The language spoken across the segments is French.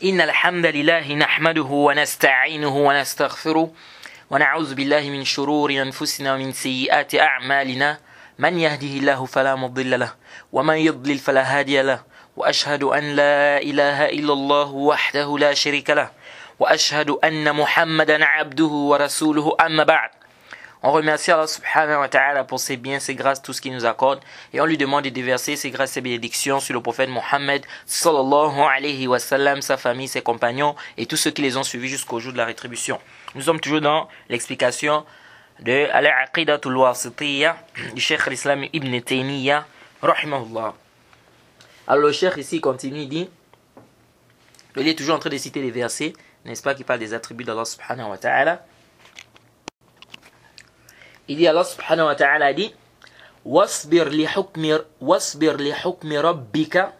إن الحمد لله نحمده ونستعينه ونستغفره ونعوذ بالله من شرور أنفسنا ومن سيئات أعمالنا من يهده الله فلا مضل له ومن يضلل فلا هادي له وأشهد أن لا إله إلا الله وحده لا شريك له وأشهد أن محمدا عبده ورسوله أما بعد. On remercie Allah subhanahu wa ta'ala pour ses biens, ses grâces, tout ce qu'il nous accorde. Et on lui demande de déverser ses grâces et bénédictions sur le prophète Mohammed sallallahu alayhi wa sallam, sa famille, ses compagnons et tous ceux qui les ont suivis jusqu'au jour de la rétribution. Nous sommes toujours dans l'explication de Al-Aqidatul Wasitiyya du Cheikh al-Islam Ibn Taymiyyah, rahimahullah. Alors le Cheikh ici continue, il dit, il est toujours en train de citer les versets, n'est-ce pas, qui parlent des attributs d'Allah subhanahu wa ta'ala. Il dit, Allah subhanahu wa ta'ala dit, wasbir li hukmi rabbika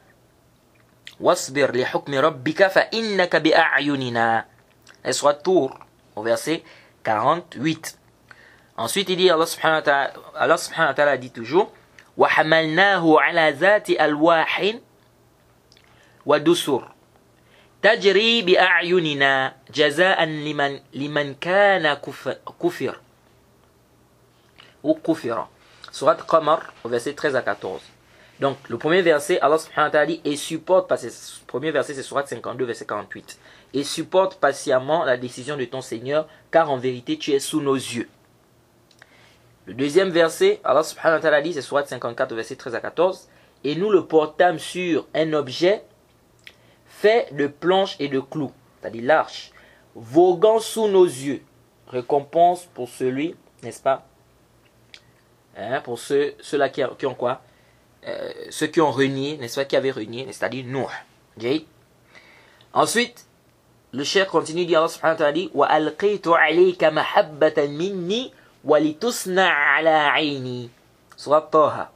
fa innaka bi a'yunina. Et soit Tour au verset 48. Ensuite il dit, Allah subhanahu wa ta'ala dit toujours, wa hamalnahu ala zati alwahin wa dusur tajri bi a'yunina jaza'an liman kana kufir ou kufira. Surat Qamar au verset 13 à 14. Donc le premier verset, Allah subhanahu wa ta'ala dit, et supporte, parce que le premier verset c'est Surat 52 verset 48, et supporte patiemment la décision de ton Seigneur, car en vérité tu es sous nos yeux. Le deuxième verset, Allah subhanahu wa ta'ala dit, c'est Surat 54 verset 13 à 14, et nous le portâmes sur un objet fait de planches et de clous, c'est-à-dire l'arche, voguant sous nos yeux, récompense pour celui, n'est-ce pas, pour ceux-là qui ont quoi, ceux qui ont renié, n'est-ce pas, qui avaient renié, c'est-à-dire Nuh. Ensuite, le cheikh continue, dit Allah subhanahu wa ta'ala dit, wa alqaytu alayka mahabbatan minni wa litusna ala ayni. Surat Taha,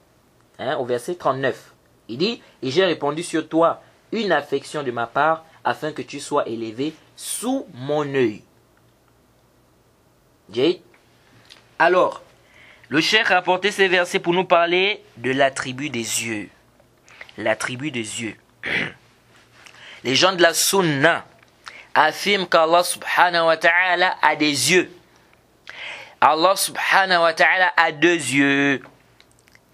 au verset 39. Il dit, et j'ai répondu sur toi une affection de ma part afin que tu sois élevé sous mon œil. Alors, le cheikh a apporté ces versets pour nous parler de l'attribut des yeux. L'attribut des yeux. Les gens de la Sunna affirment qu'Allah subhanahu wa ta'ala a des yeux. Allah subhanahu wa ta'ala a deux yeux.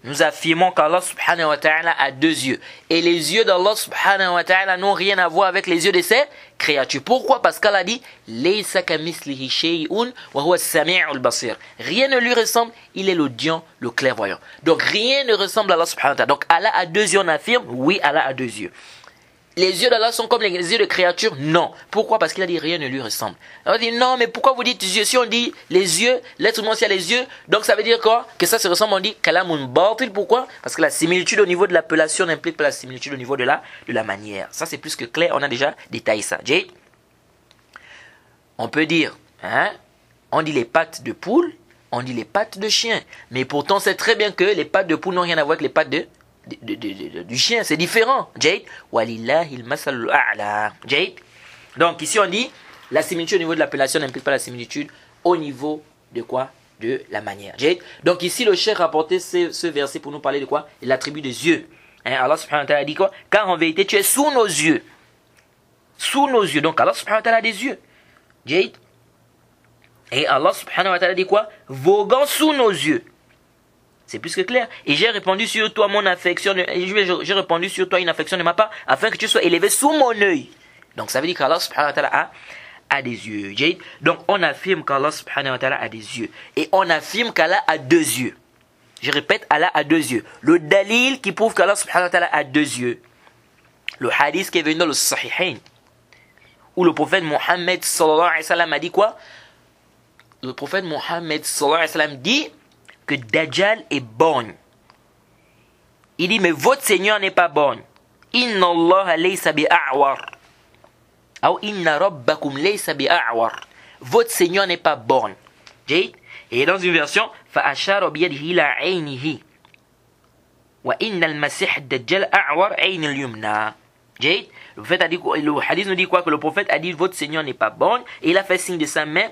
Nous affirmons qu'Allah subhanahu wa ta'ala a deux yeux. Et les yeux d'Allah subhanahu wa ta'ala n'ont rien à voir avec les yeux de ses créatures. Pourquoi? Parce qu'Allah dit Laysa kamithlihi shay'un wa huwa as-sami'ul basir. Rien ne lui ressemble, il est l'audient, le clairvoyant. Donc rien ne ressemble à Allah subhanahu wa ta'ala. Donc Allah a deux yeux, on affirme, oui, Allah a deux yeux. Les yeux d'Allah sont comme les yeux de créatures? Non. Pourquoi? Parce qu'il a dit rien ne lui ressemble. On dit non, mais pourquoi vous dites yeux? Si on dit les yeux, l'être humain aussi a les yeux, donc ça veut dire quoi? Que ça se ressemble, on dit kalamun batil. Pourquoi? Parce que la similitude au niveau de l'appellation n'implique pas la similitude au niveau de la manière. Ça c'est plus que clair, on a déjà détaillé ça. On peut dire, on dit les pattes de poule, on dit les pattes de chien. Mais pourtant c'est très bien que les pattes de poule n'ont rien à voir avec les pattes du chien, c'est différent. Walillahil masalul a'la. Donc ici on dit la similitude au niveau de l'appellation n'implique pas la similitude au niveau de quoi? De la manière. Donc ici le cheikh a apporté ce verset pour nous parler de quoi? De l'attribut des yeux. Allah subhanahu wa ta'ala dit quoi? Car en vérité tu es sous nos yeux. Sous nos yeux. Donc Allah subhanahu wa ta'ala a des yeux. Et Allah subhanahu wa ta'ala dit quoi? Voguant sous nos yeux. C'est plus que clair. Et j'ai répandu sur toi mon affection, j'ai répandu sur toi une affection de ma part, afin que tu sois élevé sous mon œil. Donc ça veut dire qu'Allah subhanahu wa ta'ala a des yeux. Donc on affirme qu'Allah subhanahu wa ta'ala a des yeux. Et on affirme qu'Allah a deux yeux. Je répète, Allah a deux yeux. Le dalil qui prouve qu'Allah subhanahu wa ta'ala a deux yeux. Le hadith qui est venu dans le Sahihain, où le prophète Mohammed sallallahu alayhi wa sallam a dit quoi? Le prophète Mohammed sallallahu alayhi wa sallam dit que Dajjal est borgne. Il dit, mais votre Seigneur n'est pas borgne. Inna Allah laysa bi'a'war. Ou inna rabbakum laysa bi'a'war. Votre Seigneur n'est pas borgne. Et dans une version, fa'ashara biyadihi ila aynihi. Wa inna al-masih ad-dajjal a'war ayn al-yumna. Le hadith nous dit quoi? Que le prophète a dit, votre Seigneur n'est pas borgne. Et il a fait signe de sa main,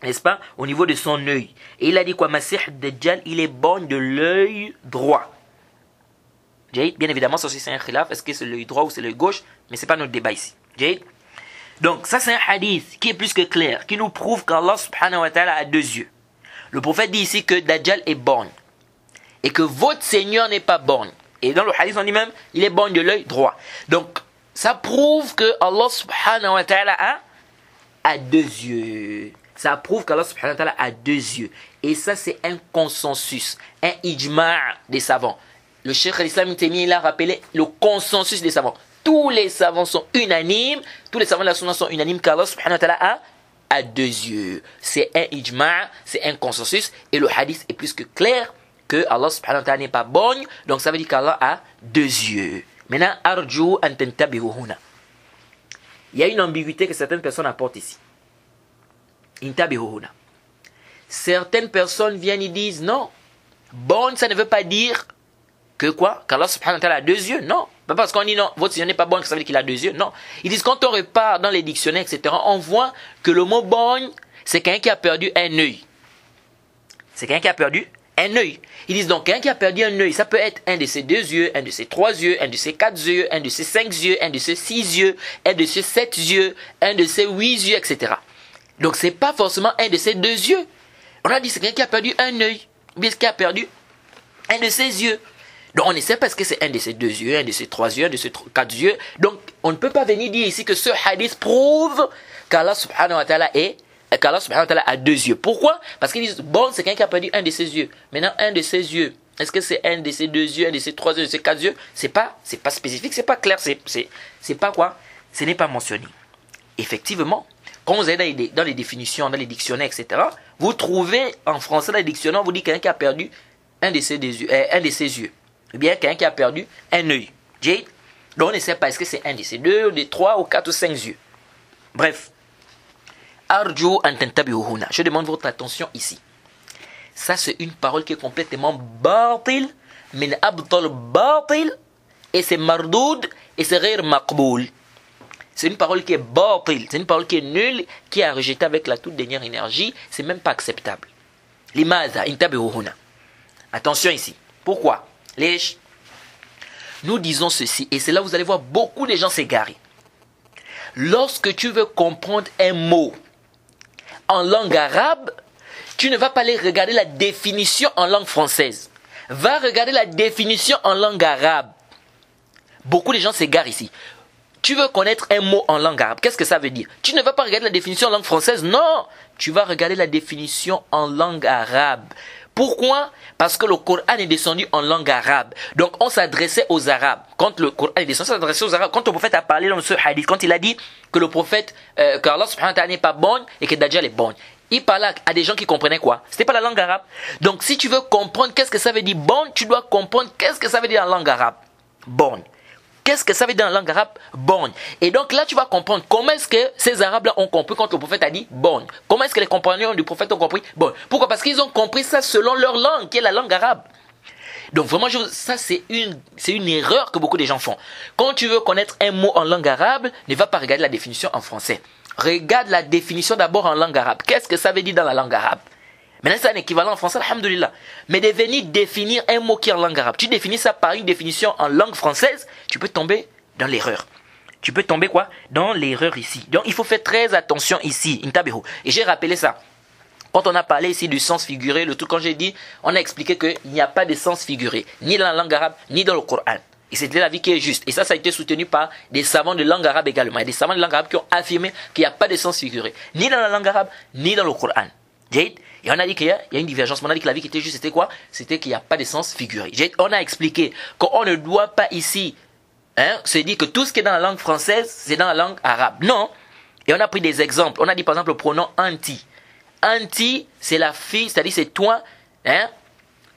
n'est-ce pas, au niveau de son œil. Et il a dit quoi? Masih Dajjal, il est borgne de l'œil droit. Bien évidemment, ça aussi c'est un khilaf. Est-ce que c'est l'œil droit ou c'est l'œil gauche? Mais ce n'est pas notre débat ici. Donc ça c'est un hadith qui est plus que clair, qui nous prouve qu'Allah subhanahu wa ta'ala a deux yeux. Le prophète dit ici que Dajjal est borgne et que votre Seigneur n'est pas borgne. Et dans le hadith on dit même il est borgne de l'œil droit. Donc ça prouve que Allah subhanahu wa ta'ala a deux yeux. Ça prouve qu'Allah subhanahu wa ta'ala a deux yeux. Et ça c'est un consensus, un ijma' des savants. Le Cheikh al-Islam Ibn Taymiyyah il a rappelé le consensus des savants. Tous les savants sont unanimes, tous les savants de la sunna sont unanimes qu'Allah subhanahu wa ta'ala a deux yeux. C'est un ijma', c'est un consensus. Et le hadith est plus que clair que Allah subhanahu wa ta'ala n'est pas borgne. Donc ça veut dire qu'Allah a deux yeux. Maintenant, arju an tantabihu huna. Il y a une ambiguïté que certaines personnes apportent ici. Intabihu huna. Certaines personnes viennent et disent non. Borgne, ça ne veut pas dire que quoi? Qu'Allah subhanahu wa ta'ala a deux yeux? Non. Pas parce qu'on dit non, votre Seigneur n'est pas borgne, ça veut dire qu'il a deux yeux. Non. Ils disent quand on repart dans les dictionnaires, etc., on voit que le mot borgne, c'est quelqu'un qui a perdu un œil. C'est quelqu'un qui a perdu un œil. Ils disent donc quelqu'un qui a perdu un œil, ça peut être un de ses deux yeux, un de ses trois yeux, un de ses quatre yeux, un de ses cinq yeux, un de ses six yeux, un de ses sept yeux, un de ses huit yeux, etc. Donc c'est pas forcément un de ses deux yeux. On a dit c'est quelqu'un qui a perdu un œil, ou bien qui a perdu un de ses yeux. Donc on ne sait pas ce que c'est un de ces deux yeux, un de ces trois yeux, un de ces quatre yeux. Donc on ne peut pas venir dire ici que ce hadith prouve qu'Allah subhanahu wa ta'ala a deux yeux. Pourquoi? Parce qu'ils disent, bon, c'est quelqu'un qui a perdu un de ses yeux. Maintenant, un de ses yeux, est-ce que c'est un de ses deux yeux, un de ses trois yeux, un de ses quatre yeux? C'est pas spécifique, c'est pas clair, c'est pas quoi? Ce n'est pas mentionné. Effectivement, quand vous allez dans les définitions, dans les dictionnaires, etc., vous trouvez en français dans les dictionnaires, vous dit quelqu'un qui a perdu un de ses yeux. Ou bien quelqu'un qui a perdu un œil. Donc on ne sait pas est-ce que c'est un de ces deux, des trois ou quatre ou cinq yeux. Bref. Arju an tantabihu huna. Je demande votre attention ici. Ça c'est une parole qui est complètement batil, min abtal batil, et c'est mardoud, et c'est ghayr maqboul. C'est une parole qui est batil, c'est une parole qui est nulle, qui est rejetée avec la toute dernière énergie, c'est même pas acceptable. Limaza intabihu huna. Attention ici. Pourquoi? Nous disons ceci, et c'est là où vous allez voir beaucoup de gens s'égarer. Lorsque tu veux comprendre un mot en langue arabe, tu ne vas pas aller regarder la définition en langue française. Va regarder la définition en langue arabe. Beaucoup de gens s'égarent ici. Tu veux connaître un mot en langue arabe, qu'est-ce que ça veut dire? Tu ne vas pas regarder la définition en langue française, non. Tu vas regarder la définition en langue arabe. Pourquoi? Parce que le Coran est descendu en langue arabe. Donc on s'adressait aux Arabes. Quand le Coran est descendu, on s'adressait aux Arabes. Quand le prophète a parlé dans ce hadith, quand il a dit que le prophète, qu'Allah subhanahu wa ta'ala n'est pas bon et que Dajjal est bon, il parlait à des gens qui comprenaient quoi? C'était pas la langue arabe. Donc si tu veux comprendre qu'est-ce que ça veut dire bon, tu dois comprendre qu'est-ce que ça veut dire en langue arabe. Bon. Qu'est-ce que ça veut dire dans la langue arabe? Borgne. Et donc là, tu vas comprendre comment est-ce que ces Arabes-là ont compris quand le prophète a dit borgne. Comment est-ce que les compagnons du prophète ont compris borgne. Pourquoi? Parce qu'ils ont compris ça selon leur langue, qui est la langue arabe. Donc vraiment, ça c'est une erreur que beaucoup de gens font. Quand tu veux connaître un mot en langue arabe, ne va pas regarder la définition en français. Regarde la définition d'abord en langue arabe. Qu'est-ce que ça veut dire dans la langue arabe? Maintenant, c'est un équivalent en français, alhamdoulilah. Mais de venir définir un mot qui est en langue arabe, tu définis ça par une définition en langue française, tu peux tomber dans l'erreur. Tu peux tomber quoi? Dans l'erreur ici. Donc, il faut faire très attention ici, intabihu. Et j'ai rappelé ça. Quand on a parlé ici du sens figuré, le truc, quand j'ai dit, on a expliqué qu'il n'y a pas de sens figuré, ni dans la langue arabe, ni dans le Coran. Et c'était l'avis qui est juste. Et ça a été soutenu par des savants de langue arabe également. Il y a des savants de langue arabe qui ont affirmé qu'il n'y a pas de sens figuré, ni dans la langue arabe, ni dans le Coran. Et on a dit qu'il y a une divergence. On a dit que la vie qui était juste, c'était quoi? C'était qu'il n'y a pas de sens figuré. On a expliqué qu'on ne doit pas ici se dire que tout ce qui est dans la langue française, c'est dans la langue arabe. Non. Et on a pris des exemples. On a dit par exemple le pronom anti. Anti, c'est la fille, c'est-à-dire c'est toi,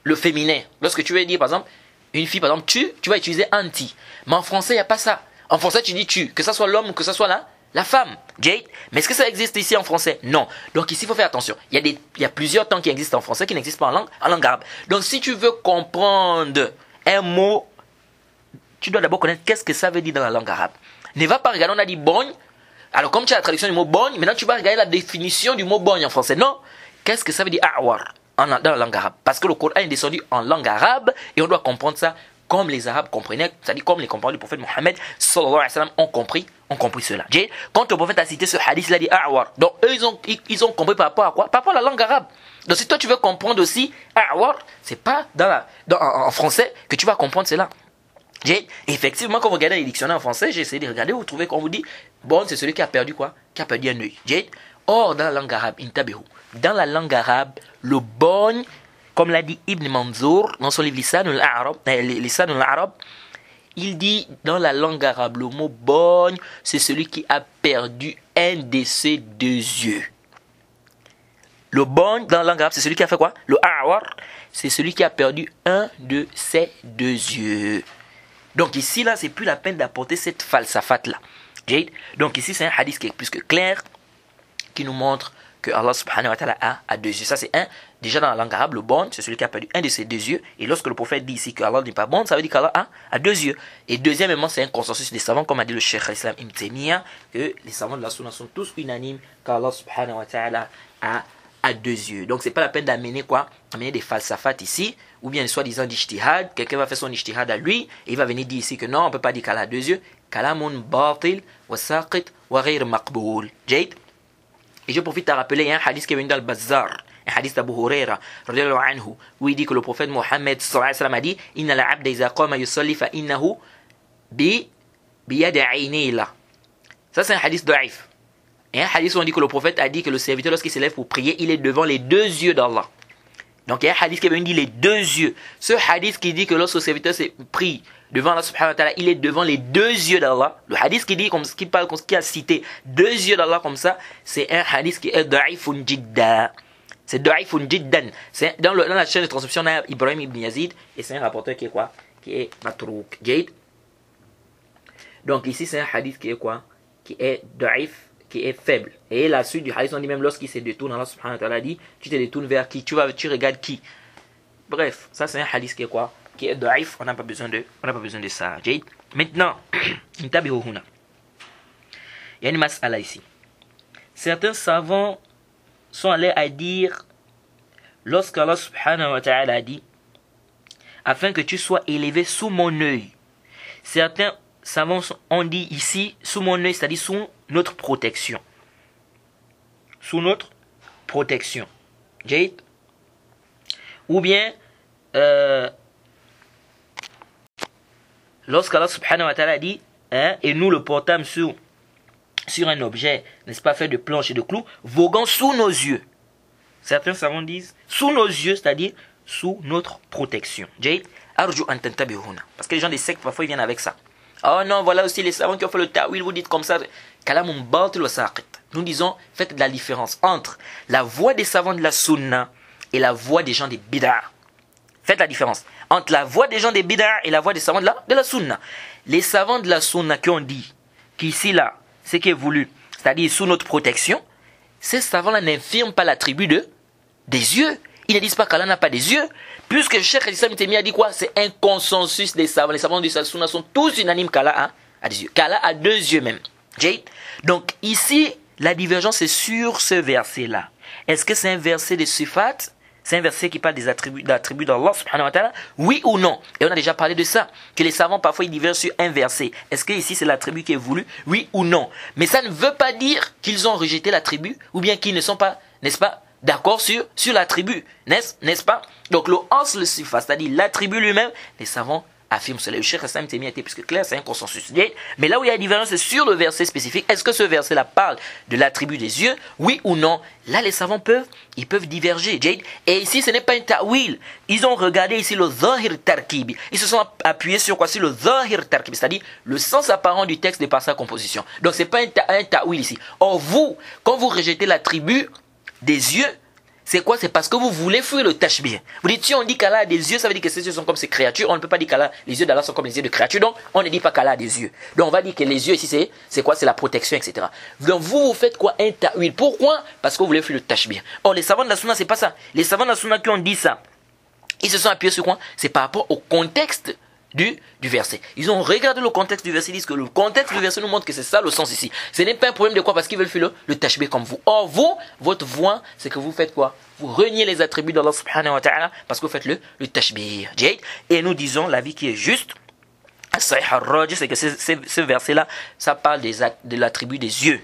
le féminin. Lorsque tu veux dire par exemple, une fille, par exemple, tu vas utiliser anti. Mais en français, il n'y a pas ça. En français, tu dis tu. Que ça soit l'homme ou que ça soit la femme. Jade. Mais est-ce que ça existe ici en français? Non. Donc ici, il faut faire attention. Il y a plusieurs temps qui existent en français qui n'existent pas en langue arabe. Donc si tu veux comprendre un mot, tu dois d'abord connaître qu'est-ce que ça veut dire dans la langue arabe. Ne va pas regarder, on a dit bogne. Alors comme tu as la traduction du mot bogne, maintenant tu vas regarder la définition du mot bogne en français. Non. Qu'est-ce que ça veut dire awar dans la langue arabe? Parce que le Coran est descendu en langue arabe et on doit comprendre ça comme les Arabes comprenaient, c'est-à-dire comme les compagnons du prophète Mohammed sallallahu alayhi wa sallam ont compris ont compris cela. Quand le prophète a cité ce hadith, il a dit A'war. Donc eux, ils ont compris par rapport à quoi? Par rapport à la langue arabe. Donc si toi tu veux comprendre aussi A'war, c'est pas en français que tu vas comprendre cela. Effectivement, quand vous regardez les dictionnaires en français, j'ai essayé de regarder, vous trouvez qu'on vous dit bon, c'est celui qui a perdu quoi? Qui a perdu un œil. Or, dans la langue arabe, dans la langue arabe, le bon, comme l'a dit Ibn Manzour dans son livre Lisan al-Arab, il dit dans la langue arabe, le mot bon, c'est celui qui a perdu un de ses deux yeux. Le bon, dans la langue arabe, c'est celui qui a fait quoi? Le a'war, c'est celui qui a perdu un de ses deux yeux. Donc ici, là, c'est plus la peine d'apporter cette falsafate-là. Donc ici, c'est un hadith qui est plus que clair, qui nous montre que Allah subhanahu wa ta'ala a deux yeux. Ça, c'est déjà dans la langue arabe, le bon, c'est celui qui a perdu un de ses deux yeux. Et lorsque le prophète dit ici que Allah n'est pas bon, ça veut dire qu'Allah a deux yeux. Et deuxièmement, c'est un consensus des savants, comme a dit le Cheikh al-Islam Ibn Taymiyyah, que les savants de la Sunna sont tous unanimes qu'Allah subhanahu wa ta'ala a deux yeux. Donc, c'est pas la peine d'amener des falsafat ici, ou bien soi-disant d'ijtihad. Quelqu'un va faire son ijtihad à lui, et il va venir dire ici que non, on peut pas dire qu'Allah a deux yeux. Kalamun batil wa saqit wa ghayr maqboul. Jade. Et je profite à rappeler, il y a un hadith qui est venu dans le Bazar, un hadith d'Abu Huraira, où il dit que le prophète Mohammed a dit Inna la abda iza qama yusalli fa innahu bi yadi aynila. Ça, c'est un hadith daif. Et un hadith où on dit que le prophète a dit que le serviteur, lorsqu'il se lève pour prier, il est devant les deux yeux d'Allah. Donc il y a un hadith qui est venu dire les deux yeux. Ce hadith qui dit que lorsque le serviteur se prie devant Allah subhanahu wa ta'ala, il est devant les deux yeux d'Allah. Le hadith qui dit, qui a cité deux yeux d'Allah comme ça, c'est un hadith qui est da'ifun jidda. C'est da'ifun jiddan. C'est dans la chaîne de transmission, on a Ibrahim ibn Yazid, et c'est un rapporteur qui est quoi? Qui est matrouk. Donc ici, c'est un hadith qui est quoi? Qui est da'if, qui est faible. Et la suite du hadith, on dit même lorsqu'il se détourne, Allah subhanahu wa ta'ala dit, tu te détournes vers qui? Tu regardes qui? Bref, ça c'est un hadith qui est quoi? Qui est daif, on n'a pas besoin de ça. Maintenant, il y a une mas'ala ici. Certains savants sont allés à dire, lorsqu'Allah subhanahu wa ta'ala a dit, afin que tu sois élevé sous mon œil. Certains savants ont dit ici, sous mon œil, c'est-à-dire sous notre protection. Sous notre protection. Ou bien, lorsqu'Allah subhanahu wa ta'ala dit, et nous le portâmes sur un objet, n'est-ce pas, fait de planches et de clous, voguant sous nos yeux. Certains savants disent, sous nos yeux, c'est-à-dire sous notre protection. Parce que les gens des sectes, parfois, ils viennent avec ça. Oh non, voilà aussi les savants qui ont fait le ta'wil, vous dites comme ça. Nous disons, faites de la différence entre la voix des savants de la sunna et la voix des gens des bid'a. Faites la différence entre la voix des gens des bid'a et la voix des savants de la sunna. Les savants de la sunna qui ont dit qu'ici là, ce qui est voulu, c'est-à-dire sous notre protection, ces savants-là n'infirment pas l'attribut des yeux. Ils ne disent pas qu'Allah n'a pas des yeux. Puisque le Cheikh al-Islam a dit quoi? C'est un consensus des savants. Les savants de la sunna sont tous unanimes qu'Allah a des yeux. Qu'Allah a deux yeux même. Donc ici, la divergence est sur ce verset-là. Est-ce que c'est un verset de sifat? C'est un verset qui parle des attributs d'Allah subhanahu wa ta'ala, oui ou non? Et on a déjà parlé de ça, que les savants parfois ils divergent sur un verset. Est-ce que ici c'est l'attribut qui est voulu, oui ou non? Mais ça ne veut pas dire qu'ils ont rejeté l'attribut, ou bien qu'ils ne sont pas, n'est-ce pas, d'accord sur l'attribut, n'est-ce pas? Donc le ans le sifa, c'est-à-dire l'attribut lui-même, les savants affirment cela. Le Cheikh al-Islam a été plus que clair, c'est un consensus. Mais là où il y a une différence, c'est sur le verset spécifique. Est-ce que ce verset-là parle de l'attribut des yeux, oui ou non? Là, les savants peuvent diverger. Et ici, ce n'est pas un ta'wil. Ils ont regardé ici le zahir tarkibi. Ils se sont appuyés sur quoi? Sur le zahir tarkibi, c'est-à-dire le sens apparent du texte de par sa composition. Donc, ce n'est pas un ta'wil ici. Or, vous, quand vous rejetez l'attribut des yeux, c'est quoi? C'est parce que vous voulez fuir le tashbih. Vous dites, si on dit qu'Allah a des yeux, ça veut dire que ces yeux sont comme ces créatures. On ne peut pas dire qu'Allah, les yeux d'Allah sont comme les yeux de créatures. Donc, on ne dit pas qu'Allah a des yeux. Donc, on va dire que les yeux ici, c'est quoi? C'est la protection, etc. Donc, vous faites quoi? Un ta'wil. Pourquoi? Parce que vous voulez fuir le tashbih. Or, les savants de la sunna, c'est pas ça. Les savants de la sunna qui ont dit ça, ils se sont appuyés sur quoi? C'est par rapport au contexte du verset. Ils ont regardé le contexte du verset, ils disent que le contexte du verset nous montre que c'est ça le sens ici. Ce n'est pas un problème de quoi? Parce qu'ils veulent faire le tashbih comme vous. Or, vous, votre voix, c'est que vous faites quoi? Vous reniez les attributs d'Allah subhanahu wa ta'ala parce que vous faites le tashbih. Et nous disons l'avis qui est juste, Sahih al-Rajih, c'est que ce verset-là, ça parle de l'attribut des yeux.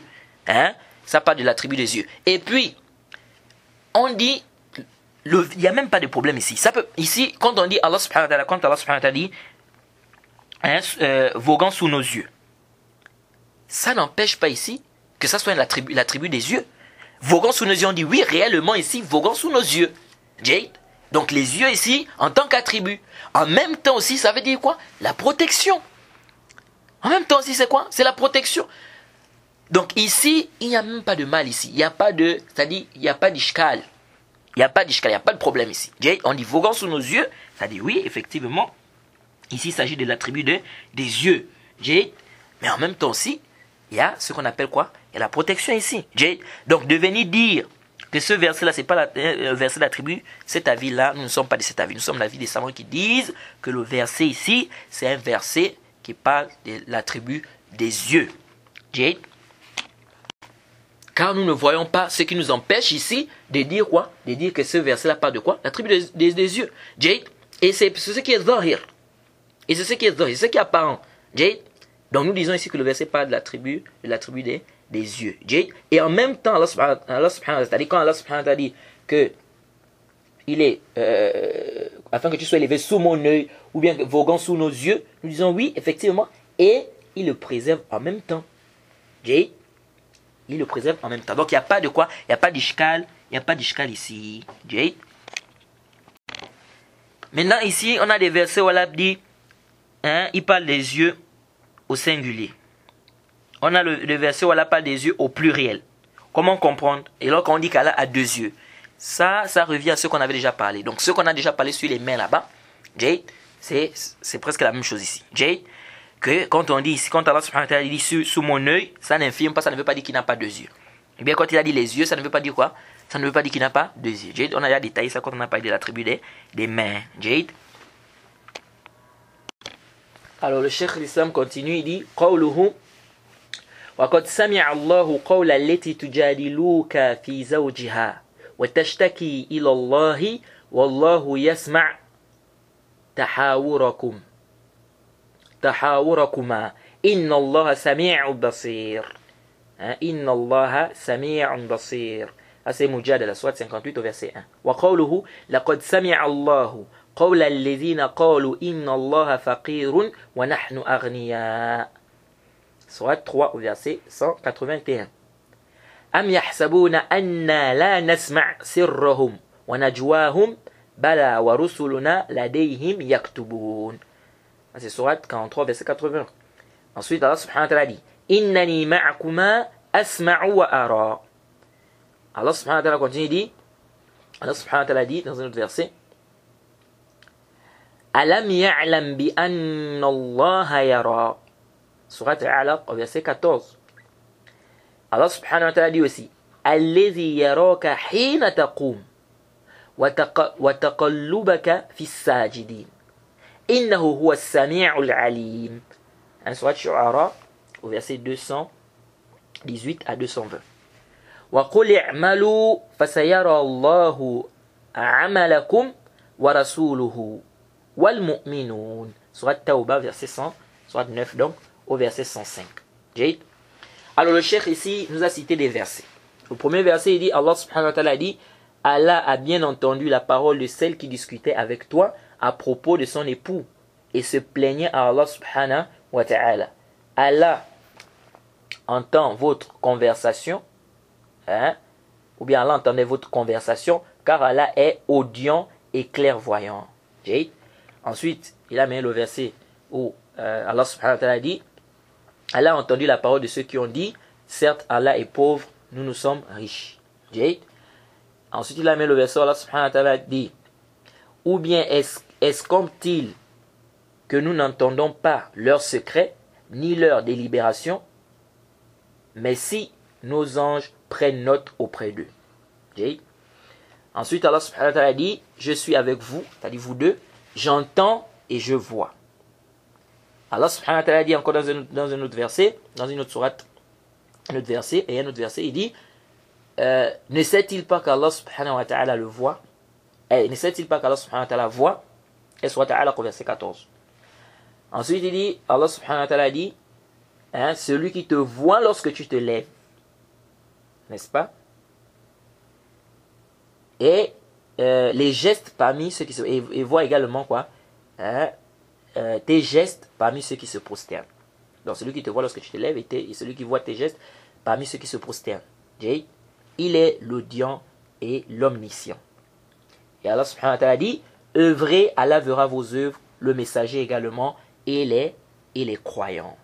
Hein? Ça parle de l'attribut des yeux. Et puis, on dit, il n'y a même pas de problème ici. Ici, quand on dit Allah subhanahu wa ta'ala, quand Allah subhanahu wa ta'ala dit, hein, voguant sous nos yeux, ça n'empêche pas ici que ça soit l'attribut des yeux. Voguant sous nos yeux, on dit oui, réellement ici, voguant sous nos yeux. Jade. Donc les yeux ici, en tant qu'attribut. En même temps aussi, ça veut dire quoi? La protection. En même temps aussi, c'est quoi? C'est la protection. Donc ici, il n'y a même pas de mal ici. Il n'y a pas de, c'est-à-dire, il n'y a pas d'ishkal. Il n'y a pas d'ishkal, il n'y a pas de problème ici. On dit voguant sous nos yeux, c'est-à-dire oui, effectivement, ici il s'agit de l'attribut des yeux. Mais en même temps aussi, il y a ce qu'on appelle quoi? Il y a la protection ici. Donc de venir dire que ce verset-là, ce n'est pas le verset d'attribut, cet avis-là, nous ne sommes pas de cet avis. Nous sommes l'avis des savants qui disent que le verset ici, c'est un verset qui parle de l'attribut des yeux. Car nous ne voyons pas ce qui nous empêche ici de dire quoi? De dire que ce verset-là parle de quoi? L'attribut des yeux. Et c'est ce qui est zahir. Et c'est ce qui est zahir, c'est ce qui est apparent. Donc nous disons ici que le verset parle de l'attribut des yeux. Et en même temps, Allah subhanahu wa ta'ala, quand Allah subhanahu wa ta'ala dit que il est afin que tu sois élevé sous mon œil ou bien voguant sous nos yeux, nous disons oui, effectivement, et il le préserve en même temps. Il le préserve en même temps. Donc il n'y a pas de quoi? Il n'y a pas d'ishkal. Il n'y a pas d'ishkal ici. Maintenant ici, on a des versets où Allah dit, hein, il parle des yeux au singulier. On a le verset où Allah parle des yeux au pluriel. Comment comprendre? Et lorsqu'on dit qu'Allah a deux yeux, ça revient à ce qu'on avait déjà parlé. Donc ce qu'on a déjà parlé sur les mains là-bas, c'est presque la même chose ici. Que quand on dit ici, quand Allah subhanahu wa ta'ala dit sous mon œil, ça n'infirme pas, ça ne veut pas dire qu'il n'a pas deux yeux. Et bien quand il a dit les yeux, ça ne veut pas dire quoi? Ça ne veut pas dire qu'il n'a pas deux yeux. On a déjà détaillé ça quand on a parlé de l'attribut des mains. Alors le Cheikh l'Islam continue, il dit قوله وقد سمع الله قول التي تجادلوك في زوجها وتشتكي إلى الله والله يسمع تحاوركما إن الله سميع بصير إن الله سميع بصير. C'est Mujadala, soit 58 au verset 1. وقوله لقد سمع الله قول الذين قالوا إن الله فقير ونحن أغنياء. Soit 3 au verset 181. أم يحسبون أنا لا نسمع سرهم ونجواهم بلى ورسلنا لديهم يكتبون. C'est Surat 43 verset 80. Ensuite Allah subhanahu wa ta'ala dit إنني معكما أسمع وأرى. Allah subhanahu wa ta'ala continue dit, Allah subhanahu wa ta'ala dit dans un autre verset, Alam ya'lam bi anna Allah yara. Surat Al-Alaq au verset 14. Allah subhanahu wa ta'ala dit aussi, Alladhi yaraka hina taqum wa taqallubaka fi sajidin. Innahu huwa as-sami'ul alim. Surat Shu'ara au verset 218 à 220. وقل اعملوا فسيرى الله عملكم ورسوله والمؤمنون. Surat Tawbah verset 100, Surat 9 donc au verset 105. Alors le cheikh ici nous a cité des versets. Le premier verset il dit, Allah subhanahu wa ta'ala dit, Allah a bien entendu la parole de celle qui discutait avec toi à propos de son époux et se plaignait à Allah subhanahu wa ta'ala. Allah entend votre conversation, ou bien Allah entendait votre conversation, car Allah est audient et clairvoyant. Ensuite, il a mis le verset où Allah subhanahu wa ta'ala dit, Allah a entendu la parole de ceux qui ont dit, certes Allah est pauvre, nous sommes riches. Ensuite, il a mis le verset où Allah subhanahu wa ta'ala dit, ou bien escompte-t-il que nous n'entendons pas leurs secrets, ni leurs délibérations, mais si nos anges prennent note auprès d'eux. Ensuite, Allah subhanahu wa ta'ala dit, je suis avec vous, c'est-à-dire vous deux, j'entends et je vois. Allah subhanahu wa ta'ala dit encore dans un autre verset, dans une autre sourate, un autre verset, il dit, ne sait-il pas qu'Allah subhanahu wa ta'ala le voit? Ne sait-il pas qu'Allah subhanahu wa ta'ala voit? Et sourate Al-Alaq au verset 14. Ensuite, il dit, Allah subhanahu wa ta'ala dit, hein, celui qui te voit lorsque tu te lèves. N'est-ce pas? Et les gestes parmi ceux qui se... Et voit également quoi? Hein, tes gestes parmi ceux qui se prosternent. Donc celui qui te voit lorsque tu te lèves et celui qui voit tes gestes parmi ceux qui se prosternent. Il est l'audient et l'omniscient. Et Allah subhanahu wa ta'ala dit, œuvrez, Allah verra vos œuvres, le messager également, et les croyants.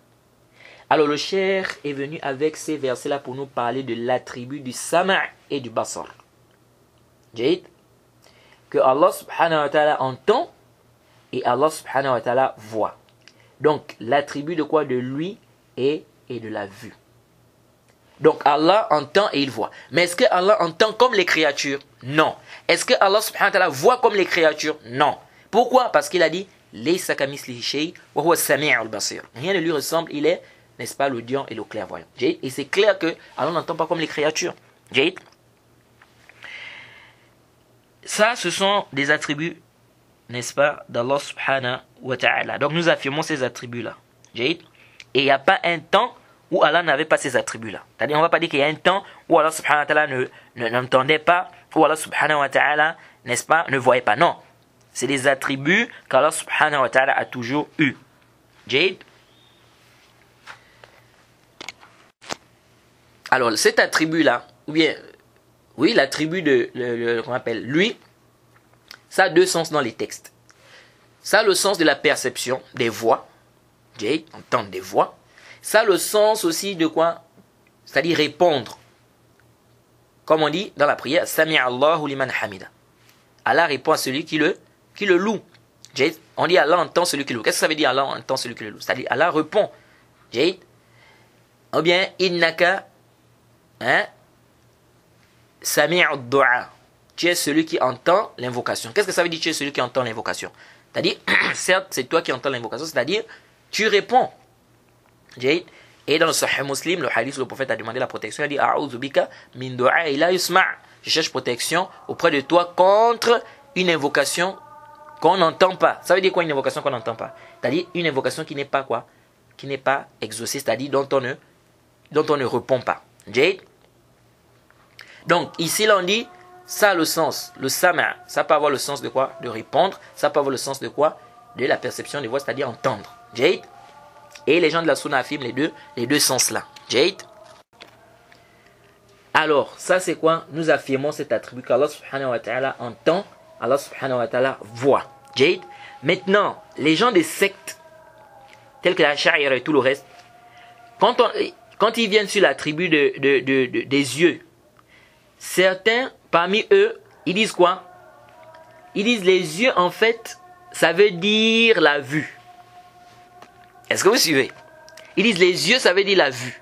Alors le cheikh est venu avec ces versets-là pour nous parler de l'attribut du sama' et du basar. Que Allah subhanahu wa ta'ala entend et Allah subhanahu wa ta'ala voit. Donc l'attribut de quoi? De lui et de la vue. Donc Allah entend et il voit. Mais est-ce que Allah entend comme les créatures? Non. Est-ce que Allah subhanahu wa ta'ala voit comme les créatures? Non. Pourquoi? Parce qu'il a dit Laysa kamislihi shay wa huwa as-sami'ul basir. Rien ne lui ressemble, il est, n'est-ce pas, l'audient et le clairvoyant. Et c'est clair que Allah n'entend pas comme les créatures. Ça, ce sont des attributs, n'est-ce pas, d'Allah subhanahu wa ta'ala. Donc nous affirmons ces attributs-là. Et il n'y a pas un temps où Allah n'avait pas ces attributs-là. C'est-à-dire, on ne va pas dire qu'il y a un temps où Allah subhanahu wa ta'ala n'entendait pas, où Allah subhanahu wa ta'ala, n'est-ce pas, ne voyait pas. Non. C'est des attributs qu'Allah subhanahu wa ta'ala a toujours eu. Alors, cet attribut-là, ou bien, oui, l'attribut qu'on appelle lui, ça a deux sens dans les textes. Ça a le sens de la perception des voix, entendre des voix. Ça a le sens aussi de quoi? C'est-à-dire répondre. Comme on dit dans la prière, Sami Allahu liman hamida. Allah répond à celui qui le loue. On dit Allah entend celui qui le loue. Qu'est-ce que ça veut dire Allah entend celui qui le loue? C'est-à-dire Allah répond. Ou bien, innaka, Sami'u du'a. Tu es celui qui entend l'invocation. Qu'est-ce que ça veut dire tu es celui qui entend l'invocation? C'est-à-dire, certes, c'est toi qui entends l'invocation, c'est-à-dire, tu réponds. Et dans le Sahih Muslim, le hadith où le prophète a demandé la protection, il a dit A'udhu bika min du'a ila yusma'. Je cherche protection auprès de toi contre une invocation qu'on n'entend pas. Ça veut dire quoi une invocation qu'on n'entend pas? C'est-à-dire une invocation qui n'est pas quoi? Qui n'est pas exaucée, c'est-à-dire dont on ne répond pas. Donc ici là on dit ça a le sens, le sama', ça peut avoir le sens de quoi? De répondre. Ça peut avoir le sens de quoi? De la perception des voix, c'est-à-dire entendre. Et les gens de la sunna affirment les deux sens là. Alors, ça c'est quoi? Nous affirmons cet attribut qu'Allah subhanahu wa ta'ala entend, Allah subhanahu wa ta'ala voit. Maintenant, les gens des sectes, tels que la Sha'ira et tout le reste, quand ils viennent sur l'attribut des yeux, certains parmi eux, ils disent quoi? Ils disent les yeux en fait, ça veut dire la vue. Est-ce que vous suivez? Ils disent les yeux, ça veut dire la vue.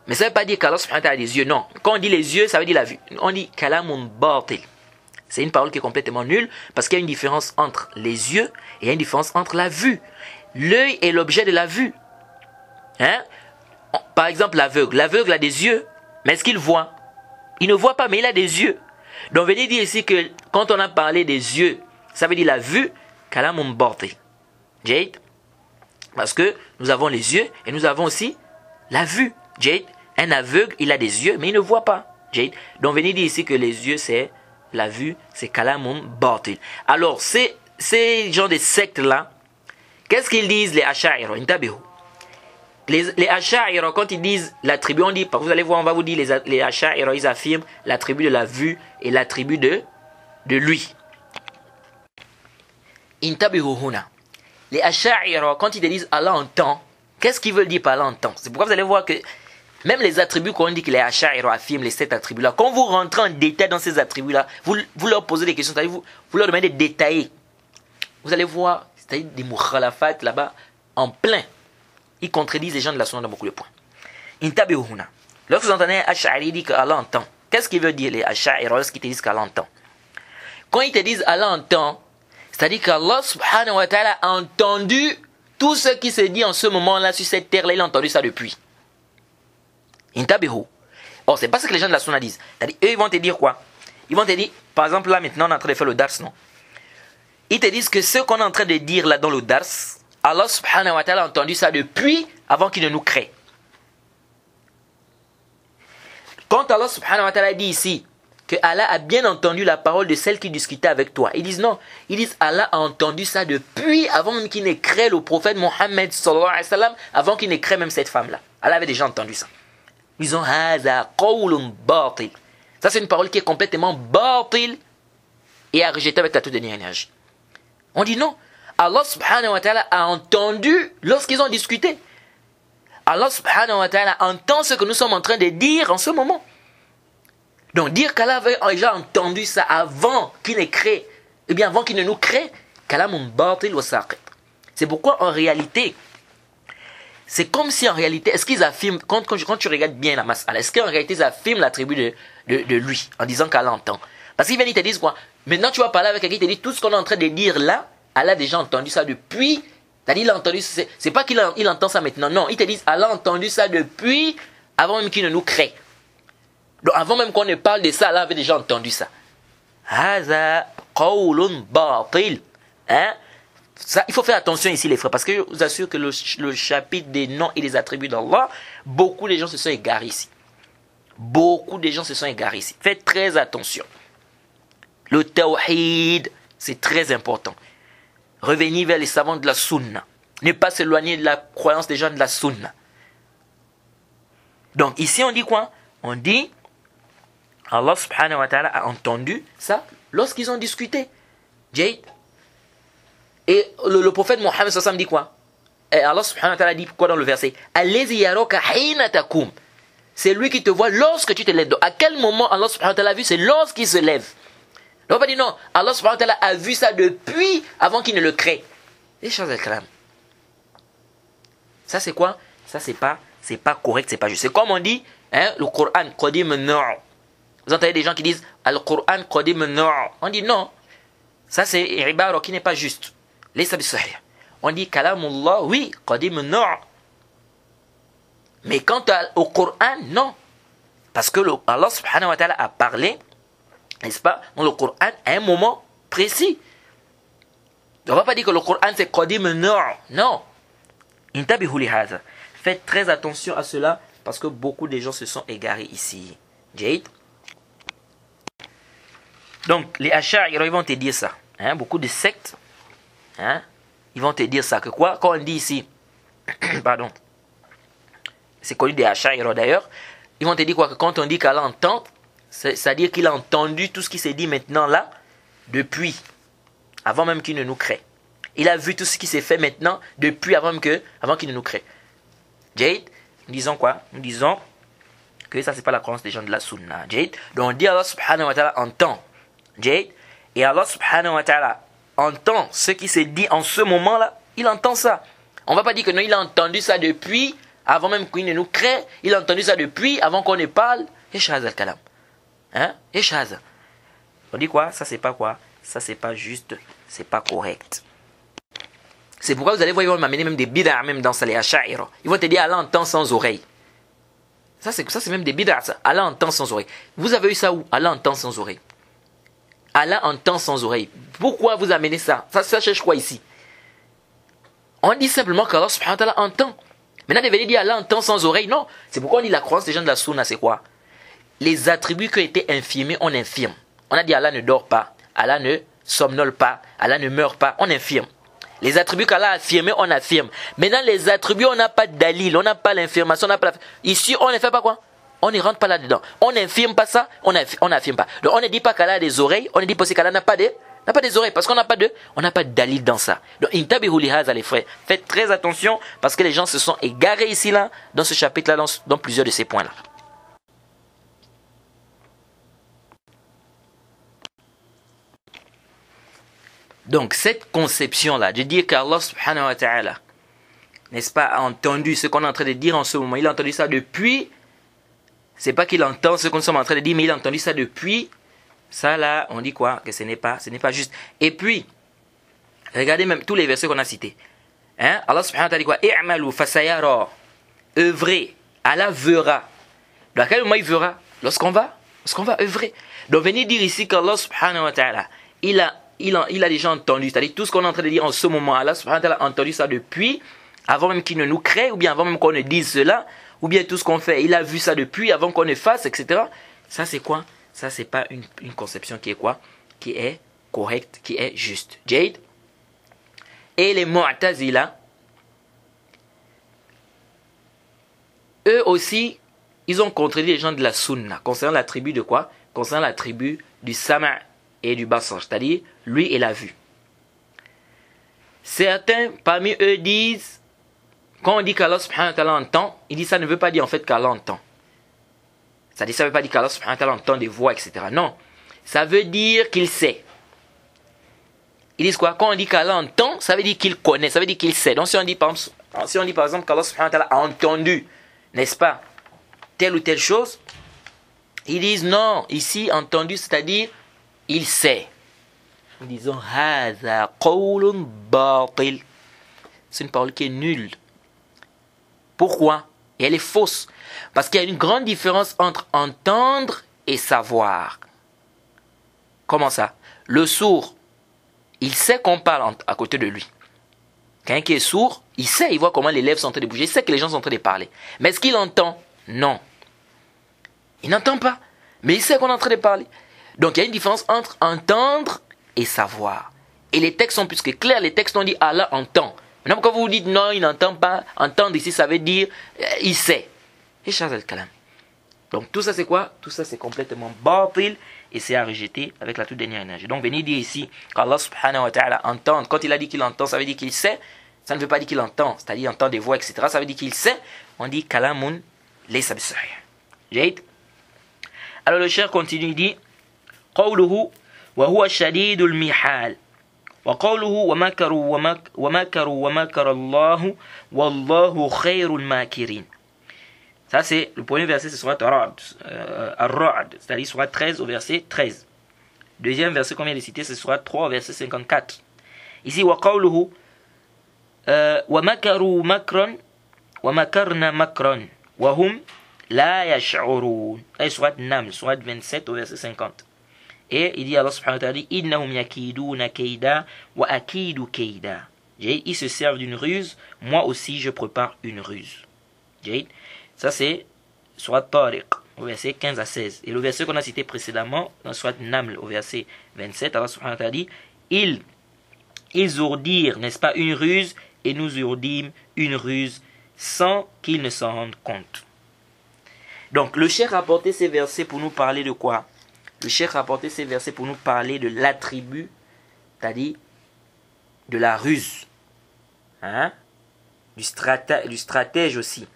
Mais ça ne veut pas dire qu'Allah subhanahu wa ta'ala a des yeux. Non. Quand on dit les yeux, ça veut dire la vue. On dit kalamun batil. C'est une parole qui est complètement nulle parce qu'il y a une différence entre les yeux et il y a une différence entre la vue. L'œil est l'objet de la vue. Par exemple, l'aveugle. L'aveugle a des yeux, mais est-ce qu'il voit? Il ne voit pas, mais il a des yeux. Donc venez dire ici que quand on a parlé des yeux, ça veut dire la vue, kalamun batil. Parce que nous avons les yeux et nous avons aussi la vue. Un aveugle, il a des yeux, mais il ne voit pas. Donc venez dire ici que les yeux, c'est la vue, c'est kalamun batil. Alors, ces gens de sectes-là, qu'est-ce qu'ils disent les Asha'ira? Les Asha'ira, quand ils disent l'attribut, on dit, vous allez voir, on va vous dire, les Asha'ira, ils affirment l'attribut de la vue et l'attribut de lui. Intabihu huna. Les Asha'ira, quand ils te disent Allah entend, qu'est-ce qu'ils veulent dire par Allah entend? C'est pourquoi vous allez voir que même les attributs qu'on dit que les Asha'ira affirment, les 7 attributs-là, quand vous rentrez en détail dans ces attributs-là, vous leur posez des questions, c'est-à-dire vous leur demandez de détailler. Vous allez voir, c'est-à-dire des mukhalafat là-bas, en plein. Ils contredisent les gens de la sunna dans beaucoup de points. Intabihuna. Lorsque vous entendez un Ash'ari dire qu'Allah entend, qu'est-ce qu'ils veulent dire les Asha'ira lorsqu'ils te disent qu'Allah entend? Quand ils te disent Allah entend, c'est-à-dire qu'Allah subhanahu wa ta'ala a entendu tout ce qui se dit en ce moment-là sur cette terre-là, il a entendu ça depuis. Intabihu. Or, c'est pas ce que les gens de la sunna disent. C'est-à-dire, eux, ils vont te dire quoi? Ils vont te dire, par exemple, là, maintenant, on est en train de faire le dars, non? Ils te disent que ce qu'on est en train de dire là dans le dars, Allah subhanahu wa ta'ala a entendu ça depuis avant qu'il ne nous crée. Quand Allah subhanahu wa ta'ala dit ici que Allah a bien entendu la parole de celle qui discutait avec toi, ils disent non. Ils disent Allah a entendu ça depuis avant même qu'il n'ait créé le prophète Mohammed sallallahu alayhi wa sallam, avant qu'il n'ait créé même cette femme-là. Allah avait déjà entendu ça. Ils ont haza qawlun batil. Ça c'est une parole qui est complètement batil et à rejeter avec la toute dernière énergie. On dit non. Allah subhanahu wa ta'ala a entendu lorsqu'ils ont discuté. Allah subhanahu wa ta'ala entend ce que nous sommes en train de dire en ce moment. Donc dire qu'Allah avait déjà entendu ça avant qu'il n'ait créé, eh bien avant qu'il ne nous crée, kalamun batil wa saqit. C'est pourquoi en réalité, c'est comme si en réalité, est-ce qu'ils affirment, quand tu regardes bien la mas'ala, est-ce qu'en réalité ils affirment l'attribut de lui, en disant qu'Allah entend? Parce qu'ils viennent, ils te disent quoi? Maintenant tu vas parler avec quelqu'un, il te dit tout ce qu'on est en train de dire là, Allah a déjà entendu ça depuis. C'est-à-dire il a entendu, c'est pas qu'il entend ça maintenant, non, ils te disent Allah a entendu ça depuis avant même qu'il ne nous crée. Donc avant même qu'on ne parle de ça, Allah avait déjà entendu ça. Haza qawlun batil. Hein? Ça, il faut faire attention ici les frères, parce que je vous assure que le chapitre des noms et des attributs d'Allah, beaucoup de gens se sont égarés ici. Beaucoup de gens se sont égarés ici. Faites très attention. Le tawhid, c'est très important. Revenir vers les savants de la sunna. Ne pas s'éloigner de la croyance des gens de la sunna. Donc ici on dit quoi? On dit Allah subhanahu wa ta'ala a entendu ça lorsqu'ils ont discuté. Jade. Et le prophète Mohammed sallallahu alayhi wa sallam dit quoi? Et Allah subhanahu wa ta'ala dit quoi dans le verset? Allazi yaraka hina takum. C'est lui qui te voit lorsque tu te lèves. Donc, à quel moment Allah subhanahu wa ta'ala a vu? C'est lorsqu'il se lève. On va pas dire non. Allah subhanahu wa ta'ala a vu ça depuis avant qu'il ne le crée. Les choses al-kalam. Ça c'est quoi? Ça c'est pas correct, c'est pas juste. C'est comme on dit, hein, le Coran qadim an-nu'. Vous entendez des gens qui disent Al-Qur'an qadim an-nu'. On dit non. Ça c'est ibara qui n'est pas juste. Laysa bisahih. On dit kalamullah, oui, qadim an-nu'. Mais quant au Coran, non. Parce que Allah subhanahu wa ta'ala a parlé, n'est-ce pas, dans le Coran à un moment précis. On ne va pas dire que le Coran c'est qadim an-nu'. Non. Intabihu li hadha. Faites très attention à cela parce que beaucoup de gens se sont égarés ici. Jade. Donc les Ash'ari ils vont te dire ça. Hein, beaucoup de sectes, hein, ils vont te dire ça. Que quoi? Quand on dit ici, pardon, c'est connu des Ash'ari d'ailleurs, ils vont te dire quoi? Que quand on dit qu'Allah entend, c'est-à-dire qu'il a entendu tout ce qui s'est dit maintenant là, depuis, avant même qu'il ne nous crée. Il a vu tout ce qui s'est fait maintenant, depuis avant qu'il ne nous crée. Jade, nous disons quoi? Nous disons que ça c'est pas la croyance des gens de la sunna. Jade, donc on dit Allah subhanahu wa ta'ala entend. Jade, et Allah subhanahu wa ta'ala entend ce qui s'est dit en ce moment-là, il entend ça. On ne va pas dire que non, il a entendu ça depuis, avant même qu'il ne nous crée, il a entendu ça depuis, avant qu'on ne parle. Eshaz al-kalam. Hein? Eshaz. On dit quoi? Ça c'est pas quoi? Ça c'est pas juste, c'est pas correct. C'est pourquoi vous allez voir, ils vont m'amener même des bid'a même dans les Ash'ari. Ils vont te dire Allah entend sans oreille. Ça c'est même des bid'a ça. Allah entend sans oreille. Vous avez eu ça où? Allah entend sans oreille. Allah entend sans oreille. Pourquoi vous amenez ça? Ça cherche quoi ici? On dit simplement qu'Allah subhanahu wa ta'ala entend. Maintenant, de venir dire Allah entend sans oreille, non. C'est pourquoi on dit la croyance des gens de la sunna, c'est quoi? Les attributs qui ont été infirmés, on infirme. On a dit Allah ne dort pas, Allah ne somnole pas, Allah ne meurt pas, on infirme. Les attributs qu'Allah a affirmés, on affirme. Maintenant, les attributs, on n'a pas de dalil, on n'a pas l'infirmation, on n'a pas Ici, on ne fait pas quoi? On ne rentre pas là-dedans. On n'infirme pas ça, on n'affirme pas. Donc, on ne dit pas qu'Allah a des oreilles, on ne dit pas aussi qu'Allah n'a pas des oreilles, parce qu'on n'a pas de dalil dans ça. Donc, intabihu li hadha les frères. Faites très attention, parce que les gens se sont égarés ici, là, dans ce chapitre-là, dans plusieurs de ces points-là. Donc, cette conception-là, de dire qu'Allah subhanahu wa ta'ala, n'est-ce pas, a entendu ce qu'on est en train de dire en ce moment, il a entendu ça depuis, c'est pas qu'il entend ce qu'on est en train de dire, mais il a entendu ça depuis, ça là, on dit quoi? Que ce n'est pas juste. Et puis, regardez même tous les versets qu'on a cités. Hein? Allah subhanahu wa ta'ala dit quoi? I'malu fasayara. Œuvrer. Allah verra. Donc, à quel moment il verra? Lorsqu'on va œuvrer. Donc, venez dire ici qu'Allah subhanahu wa ta'ala, il a il a déjà entendu, c'est-à-dire tout ce qu'on est en train de dire en ce moment, Allah subhanahu wa ta'ala a entendu ça depuis, avant même qu'il ne nous crée, ou bien avant même qu'on ne dise cela, ou bien tout ce qu'on fait, il a vu ça depuis, avant qu'on ne fasse, etc. Ça c'est quoi? Ça c'est pas une conception qui est quoi? Qui est correcte, qui est juste. Jade. Et les Mu'tazila, eux aussi, ils ont contredit les gens de la Sunna, concernant la tribu de quoi? Concernant la tribu du Sama' et du Basar, c'est-à-dire lui et la vue. Certains parmi eux disent, quand on dit qu'Allah subhanahu wa ta'ala entend, il dit ça ne veut pas dire en fait qu'Allah entend. C'est-à-dire ça ne veut pas dire qu'Allah subhanahu wa ta'ala entend des voix, etc. Non, ça veut dire qu'il sait. Ils disent quoi? Quand on dit qu'Allah entend, ça veut dire qu'il connaît, ça veut dire qu'il sait. Donc si on dit par exemple qu'Allah subhanahu wa ta'ala a entendu, n'est-ce pas, telle ou telle chose, ils disent non, ici entendu, c'est-à-dire il sait. Nous disons Haza qawlun batil. C'est une parole qui est nulle. Pourquoi? Et elle est fausse. Parce qu'il y a une grande différence entre entendre et savoir. Comment ça? Le sourd, il sait qu'on parle à côté de lui. Quelqu'un qui est sourd, il sait, il voit comment les lèvres sont en train de bouger, il sait que les gens sont en train de parler. Mais est-ce qu'il entend? Non. Il n'entend pas. Mais il sait qu'on est en train de parler. Donc il y a une différence entre entendre et savoir. Et les textes sont plus que clairs. Les textes ont dit Allah entend. Maintenant quand vous vous dites non, il n'entend pas, entendre ici ça veut dire il sait. Et Shaz al-Kalam. Donc tout ça c'est quoi? Tout ça c'est complètement batil et c'est à rejeter avec la toute dernière énergie. Donc venez dire ici qu'Allah subhanahu wa ta'ala entend. Quand il a dit qu'il entend, ça veut dire qu'il sait. Ça ne veut pas dire qu'il entend, c'est-à-dire il entend des voix, etc. Ça veut dire qu'il sait. On dit kalamun laysa bisahih. Jade. Alors le cheikh continue, il dit قوله وهو شديد المحال وقوله ومكروا ومكر الله والله خير الماكرين. Ça c'est le premier verset, c'est surat Ar-Ra'd, c'est-à-dire surat 13 au verset 13. Deuxième verset qu'on vient de citer, c'est surat 3 au verset 54. Ici وقوله ومكروا مكرا ومكرنا مكرا وهم لا يشعرون. C'est surat Naml, surat 27 au verset 50. Et il dit Allah subhanahu wa ta'ala, innahum yakiduna kaida wa akidu kaida. Ils se servent d'une ruse, moi aussi je prépare une ruse. Ça c'est surat Tariq au verset 15 à 16. Et le verset qu'on a cité précédemment dans surat Naml au verset 27, Allah subhanahu wa ta'ala dit, ils ourdirent, n'est-ce pas, une ruse, et nous ourdîmes une ruse sans qu'ils ne s'en rendent compte. Donc le cheikh a apporté ces versets pour nous parler de quoi? Le cheikh a apporté ces versets pour nous parler de l'attribut, c'est-à-dire de la ruse, hein? du stratège aussi.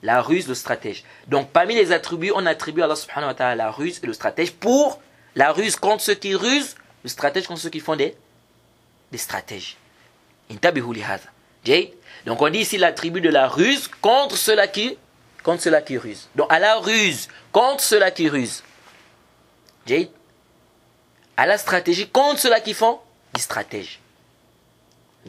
La ruse, le stratège. Donc parmi les attributs, on attribue à Allah subhanahu wa ta'ala la ruse et le stratège pour la ruse contre ceux qui rusent, le stratège contre ceux qui font des stratèges. Donc on dit ici l'attribut de la ruse contre ceux-là qui rusent. Donc à la ruse contre ceux-là qui rusent. À la stratégie contre ceux-là qui font des stratèges.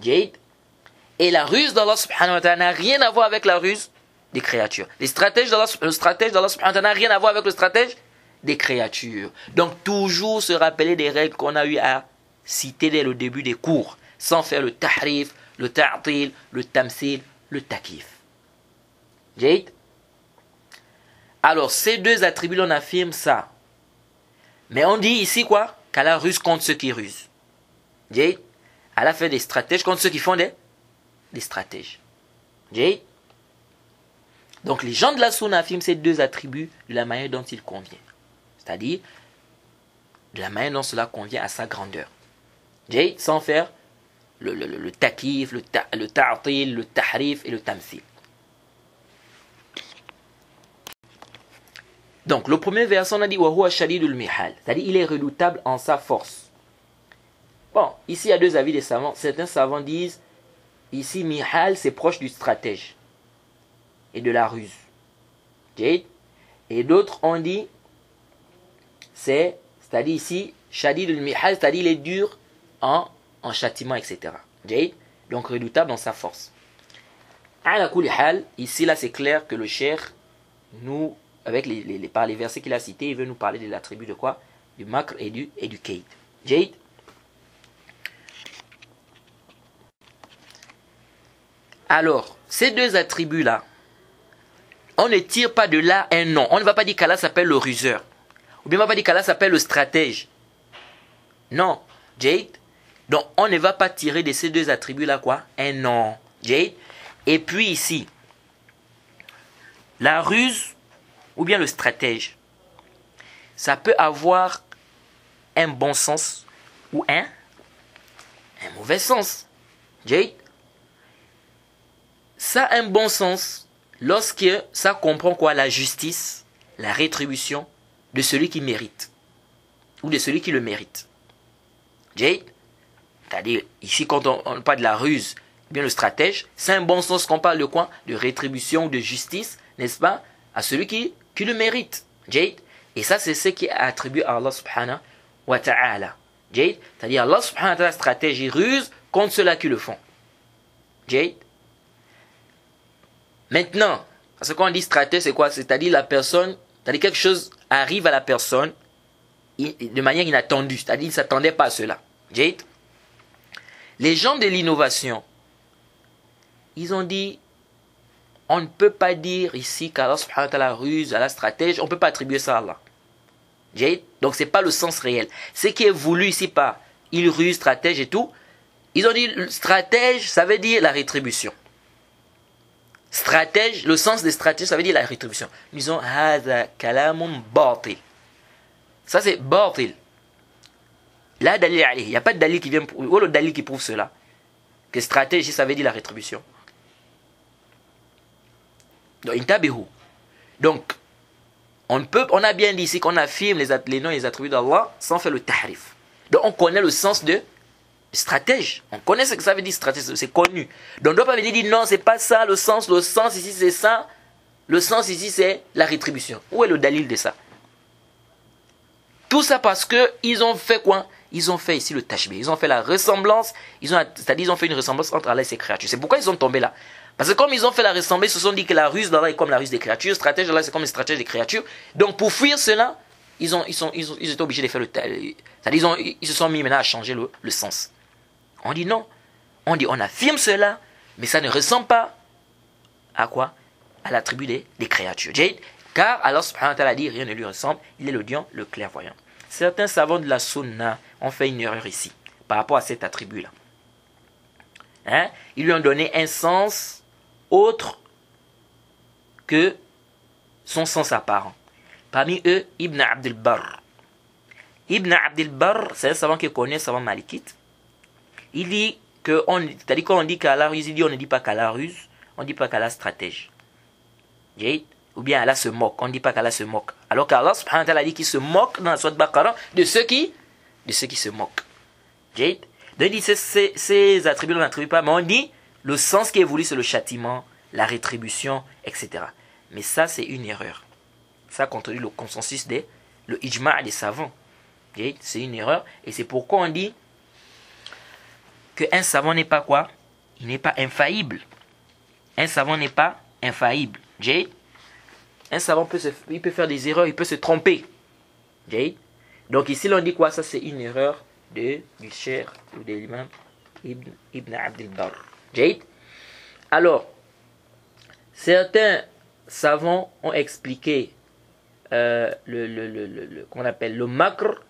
Et la ruse d'Allah subhanahu wa ta'ala n'a rien à voir avec la ruse des créatures. Le stratège d'Allah subhanahu wa ta'ala n'a rien à voir avec le stratège des créatures. Donc toujours se rappeler des règles qu'on a eu à citer dès le début des cours, sans faire le tahrif, le ta'til, le tamsil, le takif. Alors ces deux attributs on affirme ça. Mais on dit ici quoi? Qu'Allah ruse contre ceux qui rusent. Allah fait des stratèges contre ceux qui font des stratèges. Donc les gens de la Sunna affirment ces deux attributs de la manière dont il convient. C'est-à-dire de la manière dont cela convient à sa grandeur. Sans faire le takif, le ta'til, le tahrif et le tamsil. Donc, le premier verset, on a dit Wahuwa shadidul mihal, c'est-à-dire il est redoutable en sa force. Bon, ici il y a deux avis des savants. Certains savants disent ici mihal c'est proche du stratège et de la ruse. Et d'autres ont dit c'est-à-dire ici shadidul mihal, c'est-à-dire il est dur en châtiment, etc. Donc redoutable dans sa force. Ala kulli hal, ici là c'est clair que le cheikh nous avec par les versets qu'il a cités, il veut nous parler de l'attribut de quoi? Du makr et du kaid. Alors, ces deux attributs-là, on ne tire pas de là un nom. On ne va pas dire qu'Allah s'appelle le ruseur. Ou bien on ne va pas dire qu'Allah s'appelle le stratège. Non, Jade. Donc, on ne va pas tirer de ces deux attributs-là quoi? Un nom, Jade. Et puis ici, la ruse ou bien le stratège, ça peut avoir un bon sens ou un mauvais sens. Jade. Ça a un bon sens lorsque ça comprend quoi? La justice, la rétribution de celui qui mérite. Ou de celui qui le mérite. Jade. C'est-à-dire, ici, quand on parle de la ruse, bien le stratège, c'est un bon sens qu'on parle de quoi? De rétribution ou de justice, n'est-ce pas? À celui qui le mérite. Jade. Et ça, c'est ce qui est attribué à Allah subhanahu wa ta'ala. Jade. C'est-à-dire, Allah subhanahu wa ta'ala stratège et ruse contre ceux-là qui le font. Jade. Maintenant, parce que quand on dit stratège, c'est quoi? C'est-à-dire la personne, c'est-à-dire quelque chose arrive à la personne de manière inattendue. C'est-à-dire qu'il ne s'attendait pas à cela. Jade. Les gens de l'innovation, ils ont dit, on ne peut pas dire ici qu'Allah subhanahu wa ta'ala ruse, Allah stratège, on ne peut pas attribuer ça à Allah. Jade. Donc ce n'est pas le sens réel. Ce qui est voulu ici par il ruse, stratège et tout, ils ont dit stratège, ça veut dire la rétribution. Stratège, le sens des stratèges, ça veut dire la rétribution. Nous disons hadha kalamun batil. Ça c'est batil. Là, dalil alayhi. Il n'y a pas de dalil qui vient ou le dalil qui prouve cela. Que stratège, ça veut dire la rétribution. Donc, intabihu. Donc, on a bien dit ici qu'on affirme les noms et les attributs d'Allah sans faire le tahrif. Donc, on connaît le sens de stratège. On connaît ce que ça veut dire stratège, c'est connu. Donc on ne doit pas venir dire non, c'est pas ça le sens ici c'est ça, le sens ici c'est la rétribution. Où est le dalil de ça? Tout ça parce que ils ont fait quoi? Ils ont fait ici le tashbih, ils ont fait la ressemblance, c'est-à-dire ils ont fait une ressemblance entre Allah et ses créatures. C'est pourquoi ils sont tombés là. Parce que comme ils ont fait la ressemblance, ils se sont dit que la ruse d'Allah est comme la ruse des créatures, le stratège d'Allah c'est comme le stratège des créatures. Donc pour fuir cela, ils étaient obligés de faire le c'est-à-dire ils se sont mis maintenant à changer le sens. On dit non. On dit on affirme cela, mais ça ne ressemble pas à quoi? À l'attribut des créatures. Car Allah subhanahu wa ta'ala dit rien ne lui ressemble, il est l'audient, le clairvoyant. Certains savants de la sunna ont fait une erreur ici, par rapport à cet attribut-là. Ils lui ont donné un sens autre que son sens apparent. Parmi eux, Ibn Abdel Barr. Ibn Abdel Barr, c'est un savant qui connaît, un savant malikite. Il dit que, c'est-à-dire quand on dit qu'Allah ruse, il dit on ne dit pas qu'Allah ruse, on ne dit pas qu'Allah stratège. Ou bien Allah se moque, on ne dit pas qu'Allah se moque. Alors qu'Allah subhanahu wa ta'ala dit qu'il se moque dans la sourate Baqarah de ceux qui se moquent. Donc il dit ces attributs on n'attribue pas, mais on dit le sens qui est voulu c'est le châtiment, la rétribution, etc. Mais ça c'est une erreur. Ça contredit le consensus le ijma' des savants. C'est une erreur et c'est pourquoi on dit qu'un savant n'est pas quoi? Il n'est pas infaillible. Un savant n'est pas infaillible. Un savant il peut faire des erreurs, il peut se tromper. Donc ici l'on dit quoi? Ça c'est une erreur du cheikh ou de l'imam Ibn Abdel Barr. Alors, certains savants ont expliqué qu'on appelle le makr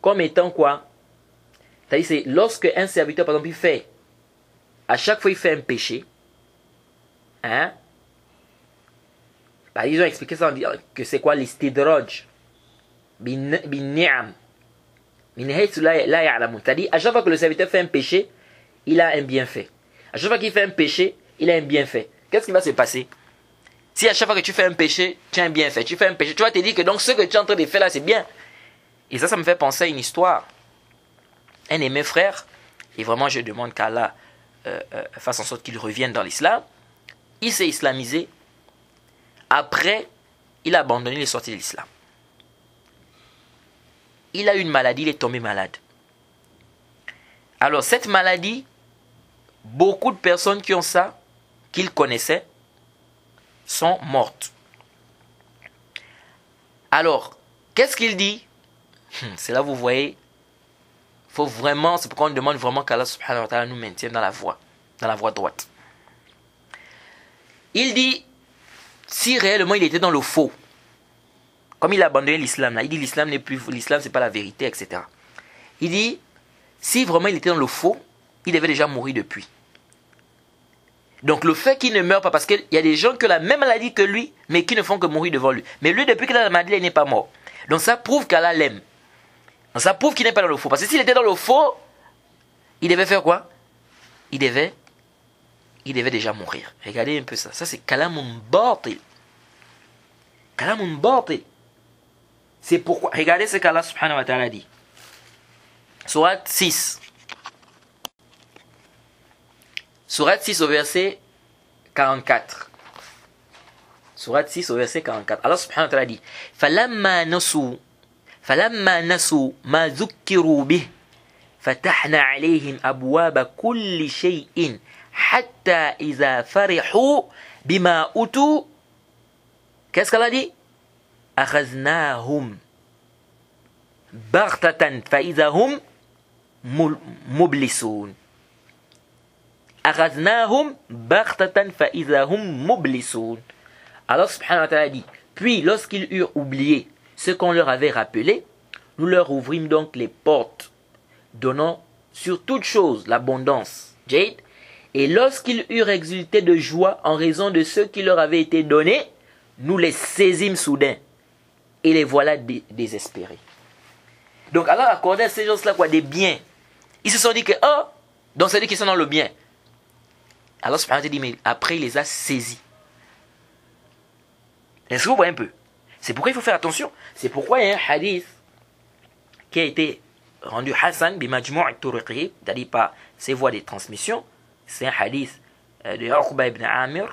comme étant quoi? C'est-à-dire c'est lorsque un serviteur par exemple il fait, à chaque fois il fait un péché, ils ont expliqué ça en disant que c'est quoi l'istidraj bin ni'am min haythu la ya'lamun. C'est-à-dire à chaque fois que le serviteur fait un péché, il a un bienfait. À chaque fois qu'il fait un péché, il a un bienfait. Qu'est-ce qui va se passer? Si à chaque fois que tu fais un péché, tu as un bienfait, tu fais un péché, tu vas te dire que donc ce que tu es en train de faire là, c'est bien. Et ça me fait penser à une histoire. Un de mes frères, et vraiment je demande qu'Allah fasse en sorte qu'il revienne dans l'islam, il s'est islamisé. Après, il a abandonné les sorties de l'islam. Il a eu une maladie, il est tombé malade. Alors cette maladie, beaucoup de personnes qui ont ça, qu'il connaissait, sont mortes. Alors, qu'est-ce qu'il dit? C'est là vous voyez, faut vraiment, c'est pourquoi on demande vraiment qu'Allah subhanahu wa ta'ala nous maintienne dans la voie droite. Il dit, si réellement il était dans le faux, comme il a abandonné l'islam, il dit l'islam n'est plus, l'islam c'est pas la vérité, etc. Il dit, si vraiment il était dans le faux, il devait déjà mourir depuis. Donc le fait qu'il ne meure pas, parce qu'il y a des gens qui ont la même maladie que lui, mais qui ne font que mourir devant lui. Mais lui, depuis qu'il a la maladie, il n'est pas mort. Donc ça prouve qu'Allah l'aime. Donc ça prouve qu'il n'est pas dans le faux. Parce que s'il était dans le faux, il devait faire quoi? Il devait déjà mourir. Regardez un peu ça. Ça c'est kalamun batil. Kalamun batil. C'est pourquoi. Regardez ce qu'Allah subhanahu wa ta'ala dit. Surat 6. Surat 6 au verset 44. Surat 6 au verset 44. Allah subhanahu wa ta'ala dit فَلَمَّا نَسُوا مَا ذُكِّرُوا بِهِ فَتَحْنَا عَلَيْهِمْ أَبْوَابَ كُلِّ شَيْءٍ حَتَّى إِذَا فَرِحُوا بِمَا أُوتُوا. Qu'est-ce qu'Allah dit? أَخَذْنَاهُمْ بَغْتَةً فَإِذَا هُمْ مُبْلِسُونَ. أَخَذْنَاهُمْ بَغْتَةً فَإِذَا هُمْ مُبْلِسُونَ. Allah subhanahu wa ta'ala dit, puis lorsqu'ils eurent oublié ce qu'on leur avait rappelé, nous leur ouvrîmes donc les portes, donnant sur toute chose l'abondance. Jade. Et lorsqu'ils eurent exulté de joie en raison de ce qui leur avait été donné, nous les saisîmes soudain et les voilà désespérés. Donc Allah accordait à ces gens-là quoi, des biens. Ils se sont dit que, oh, donc c'est-à-dire qu'ils sont dans le bien. Allah subhanahu wa ta'ala dit, mais après il les a saisis. Est-ce que vous voyez un peu? C'est pourquoi il faut faire attention. C'est pourquoi il y a un hadith qui a été rendu Hassan bimajmu' al-turuqi, c'est-à-dire par ses voies de transmission. C'est un hadith de Uqba ibn Amir.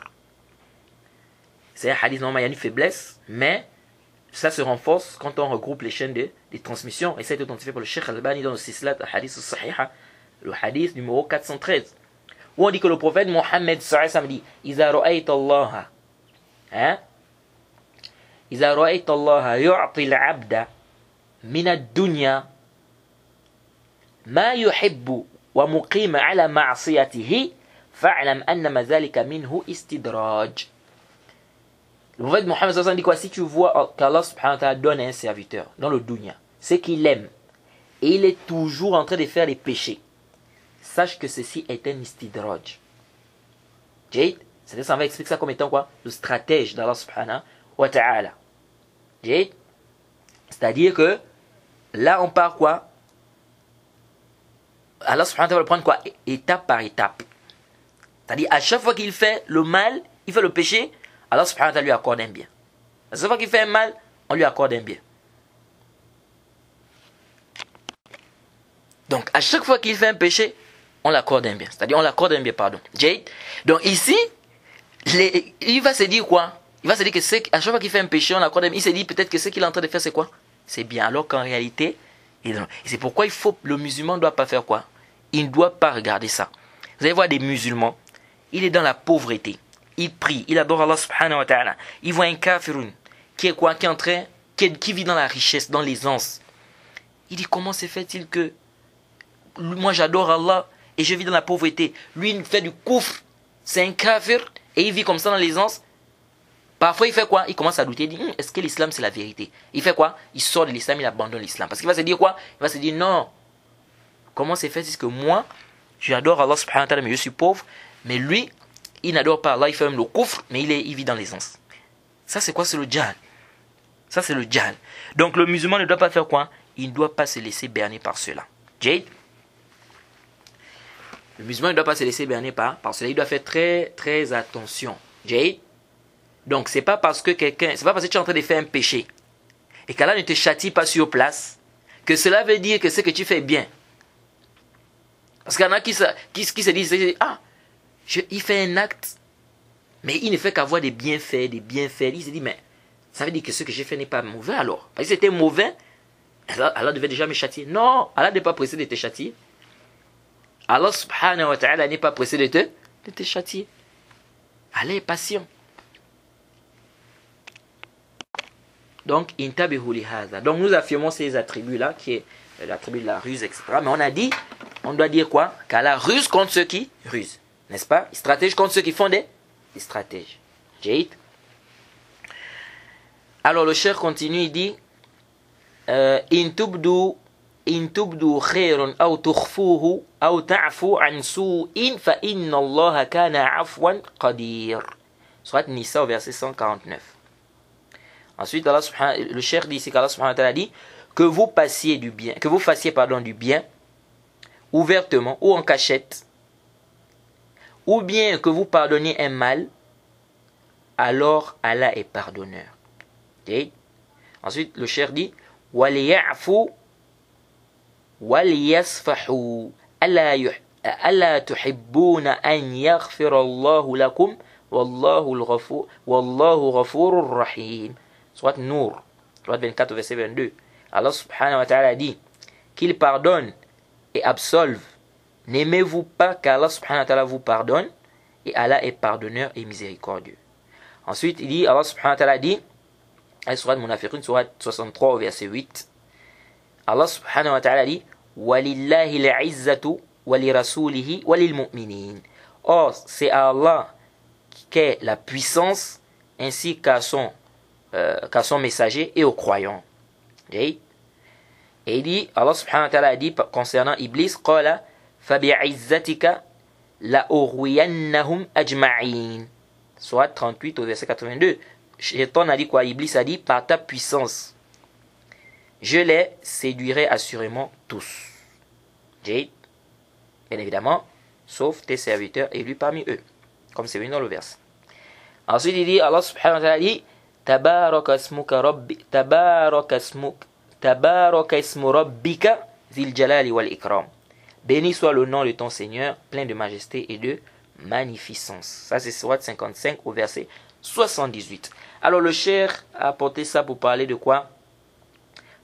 C'est un hadith, normalement il y a une faiblesse, mais ça se renforce quand on regroupe les chaînes de transmission. Et ça a été authentifié par le Cheikh Al-Albani dans le Sislat al-Hadith al-Sahiha, le hadith numéro 413. Où on dit que le prophète Mohammed sallallahu alayhi wa sallam dit Iza ra'ayta Allah, hein? إذا رأيت الله يعطي العبد من الدنيا ما يحب ومقيم على معصيته فاعلم أنما ذلك منه استدراج. Le prophète Mohammed sallallahu alayhi wa sallam dit quoi? Si tu vois qu'Allah subhanahu wa ta'ala donne à un serviteur dans le dunya, c'est qu'il aime et il est toujours en train de faire des péchés, sache que ceci est un istidraj. Jade, c'est-à-dire ça va expliquer ça comme étant quoi? Le stratège d'Allah subhanahu wa ta'ala. C'est-à-dire que là on part quoi? Allah subhanahu wa ta'ala va le prendre quoi? Étape par étape. C'est-à-dire à chaque fois qu'il fait le mal, il fait le péché, Allah subhanahu wa ta'ala lui accorde un bien. À chaque fois qu'il fait un mal, on lui accorde un bien. Donc à chaque fois qu'il fait un péché, on l'accorde un bien. C'est-à-dire on l'accorde un bien, pardon. Jade. Donc ici, il va se dire quoi? Il va se dire que à chaque fois qu'il fait un péché, on accorde un bien. Il se dit peut-être que ce qu'il est en train de faire, c'est quoi? C'est bien. Alors qu'en réalité, et c'est pourquoi le musulman ne doit pas faire quoi? Il ne doit pas regarder ça. Vous allez voir des musulmans, il est dans la pauvreté. Il prie, il adore Allah subhanahu wa ta'ala. Il voit un kafirun qui est quoi? Qui est en train, qui vit dans la richesse, dans l'aisance. Il dit comment se fait-il que moi j'adore Allah et je vis dans la pauvreté. Lui il fait du koufr, c'est un kafir et il vit comme ça dans l'aisance. Parfois il fait quoi? Il commence à douter, il dit est-ce que l'islam c'est la vérité? Il fait quoi? Il sort de l'islam, il abandonne l'islam. Parce qu'il va se dire quoi? Il va se dire non. Comment c'est fait? C'est que moi, j'adore Allah subhanahu wa ta'ala mais je suis pauvre. Mais lui, il n'adore pas Allah, il fait même le koufr, mais il vit dans l'aisance. Ça c'est quoi? C'est le djhal. Ça c'est le djhal. Donc le musulman ne doit pas faire quoi? Il ne doit pas se laisser berner par cela. Jade? Le musulman ne doit pas se laisser berner par cela. Il doit faire très très attention. Jade? Donc c'est pas parce que tu es en train de faire un péché et qu'Allah ne te châtie pas sur place que cela veut dire que ce que tu fais est bien. Parce qu'il y en a qui se disent il fait un acte mais il ne fait qu'avoir des bienfaits. Il se dit mais ça veut dire que ce que j'ai fait n'est pas mauvais alors. Parce que c'était mauvais, Allah devait déjà me châtier. Non, Allah n'est pas pressé de te châtier. Allah subhanahu wa ta'ala n'est pas pressé de te châtier. Allah est patient. Donc, intabihu li hadha. Donc, nous affirmons ces attributs-là, qui est l'attribut de la ruse, etc. Mais on a dit, on doit dire quoi? Qu'Allah ruse contre ceux qui rusent. N'est-ce pas? Il stratège contre ceux qui font des stratèges. Jade. Alors le cheikh continue, il dit in tubdu khairun aw tukhfuhu aw ta'fu an su'in fa inna Allah kana afwan qadir. Surat Nisa au verset 149. Ensuite le cheikh dit ici qu'Allah subhanahu wa ta'ala dit que vous fassiez du bien ouvertement ou en cachette, ou bien que vous pardonniez un mal, alors Allah est pardonneur. Okay. Ensuite, le cheikh dit وَلْيَعْفُوا وَلْيَصْفَحُوا أَلَا تُحِبُّونَ أَنْ يَغْفِرَ اللَّهُ لَكُمْ وَاللَّهُ غَفُورٌ رَحِيمٌ. Surat Nour, surat 24 verset 22. Allah subhanahu wa ta'ala dit qu'il pardonne et absolve. N'aimez-vous pas qu'Allah subhanahu wa ta'ala vous pardonne, et Allah est pardonneur et miséricordieux. Ensuite, il dit, Allah subhanahu wa ta'ala dit, surat Munafiqun, surat 63 verset 8, Allah subhanahu wa ta'ala dit وَلِلَّهِ الْعِزَّةُ وَلِرَسُولِهِ وَلِلْمُؤْمِنِينَ. Or, c'est à Allah qu'est la puissance ainsi qu'à son messager et aux croyants. Et il dit, Allah subhanahu wa ta'ala a dit concernant Iblis, قَالَ فَبِعِزَّتِكَ لَأُغْوِيَنَّهُمْ أَجْمَعِينَ. Soit 38 au verset 82. Shaitan a dit quoi? Iblis a dit, par ta puissance, je les séduirai assurément tous. Bien évidemment, sauf tes serviteurs élus parmi eux, comme c'est venu dans le verset. Ensuite, il dit, Allah subhanahu wa ta'ala dit, Tabaraka ismu rabbika zil jalali wal ikram. Béni soit le nom de ton Seigneur, plein de majesté et de magnificence. Ça, c'est surat 55 au verset 78. Alors, le cheikh a apporté ça pour parler de quoi?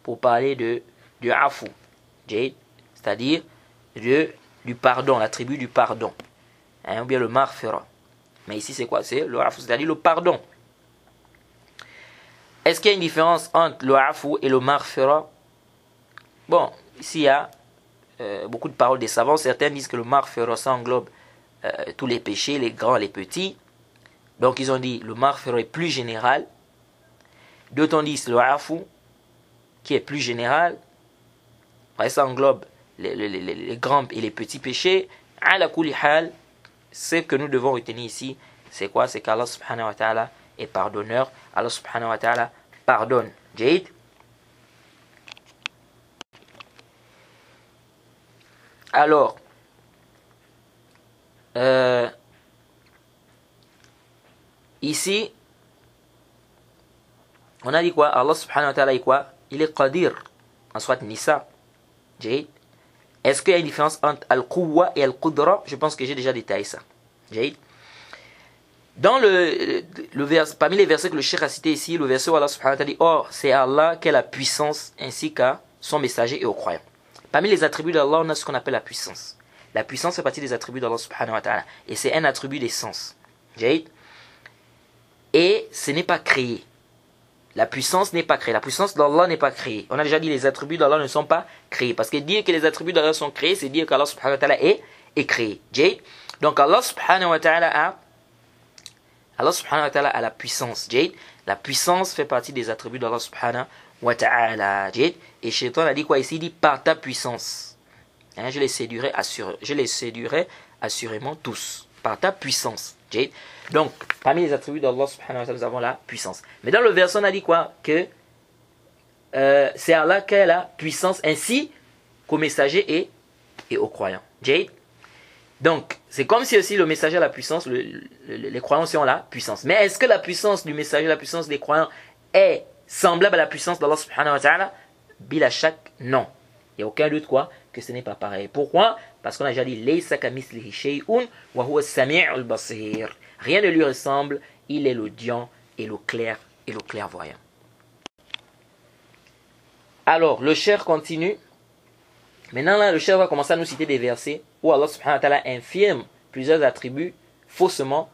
Pour parler du afu, c'est-à-dire du pardon, l'attribut du pardon, ou bien le marfira. Mais ici, c'est quoi? C'est le afu, c'est-à-dire le pardon. Est-ce qu'il y a une différence entre le afu et le marfira? Bon, ici, il y a beaucoup de paroles des savants. Certains disent que le marfira, ça englobe tous les péchés, les grands, les petits. Donc, ils ont dit le marfira est plus général. D'autres disent le afu, qui est plus général. Ça englobe les grands et les petits péchés. Ala kulli hal, ce que nous devons retenir ici, c'est quoi? C'est qu'Allah subhanahu wa ta'ala est pardonneur. Allah subhanahu wa ta'ala pardonne. Jade. Alors, ici, on a dit quoi? Allah subhanahu wa ta'ala est quoi? Il est qadir. En soit Nisa. Jade. Est-ce qu'il y a une différence entre Al-Quwwa et Al-Qudra? Je pense que j'ai déjà détaillé ça. Jade. Dans parmi les versets que le cheikh a cités ici, le verset où Allah subhanahu wa ta'ala dit, or, c'est Allah qui a la puissance ainsi qu'à son messager et aux croyants. Parmi les attributs d'Allah, on a ce qu'on appelle la puissance. La puissance fait partie des attributs d'Allah subhanahu wa ta'ala. Et c'est un attribut d'essence. Et ce n'est pas créé. La puissance n'est pas créée. La puissance d'Allah n'est pas créée. On a déjà dit que les attributs d'Allah ne sont pas créés. Parce que dire que les attributs d'Allah sont créés, c'est dire qu'Allah subhanahu wa ta'ala est créé. Donc Allah subhanahu wa ta'ala a la puissance. La puissance fait partie des attributs d'Allah subhanahu wa ta'ala. Et Shaitan a dit quoi ici? Il dit par ta puissance. Je les séduirai assurément tous. Par ta puissance. Donc, parmi les attributs d'Allah subhanahu wa ta'ala, nous avons la puissance. Mais dans le verset, on a dit quoi? Que c'est Allah qui a la puissance ainsi qu'aux messagers et aux croyants. Donc, c'est comme si aussi le messager a la puissance, les croyants aussi ont la puissance. Mais est-ce que la puissance du messager, la puissance des croyants est semblable à la puissance d'Allah subhanahu wa ta'ala? Bila shak, non. Il n'y a aucun doute quoi que ce n'est pas pareil. Pourquoi? Parce qu'on a déjà dit Laysa kamithlihi shay'un wa huwa as-sami'ul basir. Rien ne lui ressemble, il est l'audient et le clairvoyant. Alors, le cheikh continue. Maintenant, là, le cheikh va commencer à nous citer des versets où Allah subhanahu wa ta'ala infirme plusieurs attributs faussement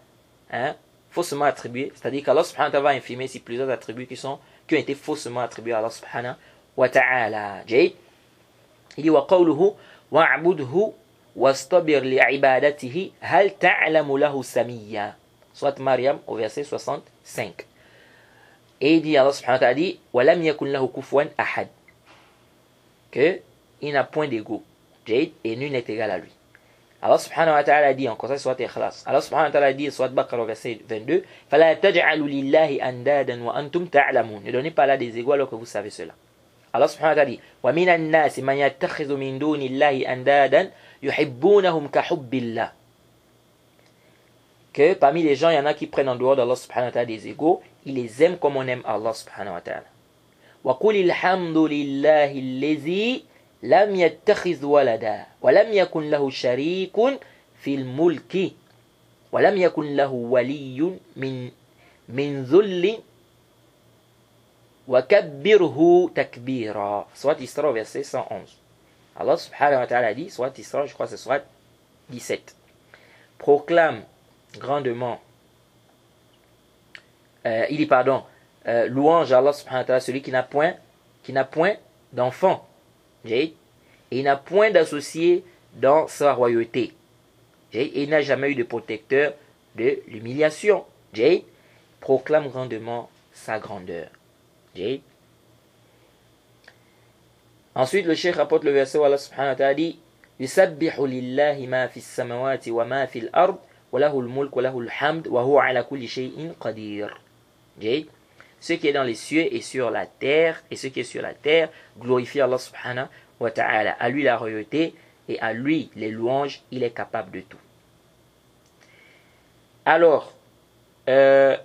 attribués. C'est-à-dire qu'Allah subhanahu wa ta'ala va infirmer ici plusieurs attributs qui ont été faussement attribués à Allah subhanahu wa ta'ala. Il dit wa qawluhu wa'budhu wastabir li'ibadatihi hal ta'lamu lahu samiyya. soit Maryam au verset 65. Et il dit, Allah subhanahu wa ta'ala dit, وَلَمْ يَكُنْ لَهُ كُفُوًا أَحَدٌ, que il n'a point d'égaux, et nul n'est égal à lui. Allah subhanahu wa ta'ala dit, encore ça, soit Ikhlas. Allah subhanahu wa ta'ala dit, soit Baqarah, verset 22, فَلَا تَجْعَلُوا لِلَّهِ أَنْدَادًا وَأَنْتُمْ تَعْلَمُونَ. Ne donnez pas là des égaux alors que vous savez cela. Allah subhanahu wa ta'ala dit, وَمِنَ النَّاسِ مَنْ يَتَّخِذُ مِنْ دُونِ اللَّهِ أَنْدَادًا يُحِبُّونَهُمْ كَحُبِّ اللَّهِ. Que parmi les gens, il y en a qui prennent en dehors d'Allah subhanahu wa ta'ala des égaux, ils les aiment comme on aime Allah subhanahu wa ta'ala. وَقُلِ الْحَمْدُ لِلَّهِ الَّذِي لَمْ يَتَّخِذْ وَلَدًا وَلَمْ يَكُنْ لَهُ شَرِيكٌ فِي الْمُلْكِ وَلَمْ يَكُنْ لَهُ وَلِيٌّ مِنْ ذُلٍّ وَكَبِّرْهُ تَكْبِيرًا. Soit Isra, verset 111. Allah subhanahu wa ta'ala dit, soit Isra, je crois que c'est soit 17. Proclame grandement, il dit pardon, louange à Allah subhanahu wa ta'ala, celui qui n'a point d'enfant, et il n'a point d'associé dans sa royauté, et il n'a jamais eu de protecteur de l'humiliation. Proclame grandement sa grandeur. Ensuite le cheikh rapporte le verset où Allah subhanahu wa ta'ala dit, yusabbihu lillahi ma fi samawati wa ma fi al-ard wa lahu al-mulk wa lahu al-hamd wa huwa ala kulli shay'in qadir. Ce qui est dans les cieux et sur la terre, et ce qui est sur la terre glorifie Allah subhanahu wa ta'ala. À lui la royauté et à lui les louanges, il est capable de tout. Alors, le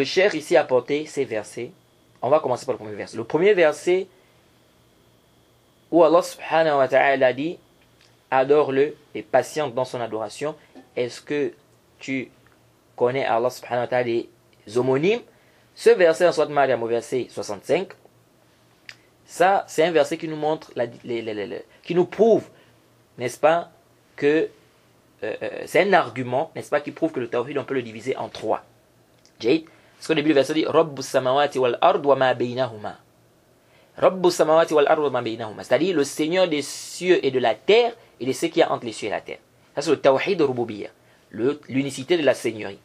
cheikh ici a apporté ces versets. On va commencer par le premier verset. Le premier verset où Allah subhanahu wa ta'ala dit, adore-le et patiente dans son adoration. Est-ce que tu connais Allah subhanahu wa ta'ala des homonymes? Ce verset en Sourate Maryam au verset 65, ça c'est un verset qui nous montre, qui nous prouve, n'est-ce pas, que c'est un argument, n'est-ce pas, qui prouve que le tawhid on peut le diviser en trois. Parce qu'au début le verset dit Rabbus samawati wal ard wa ma baynahuma. Rabbus samawati wal ard wa ma baynahuma. C'est-à-dire le Seigneur des cieux et de la terre et de ce qu'il y a entre les cieux et la terre. Ça c'est le tawhid rububiyya, l'unicité de la seigneurie.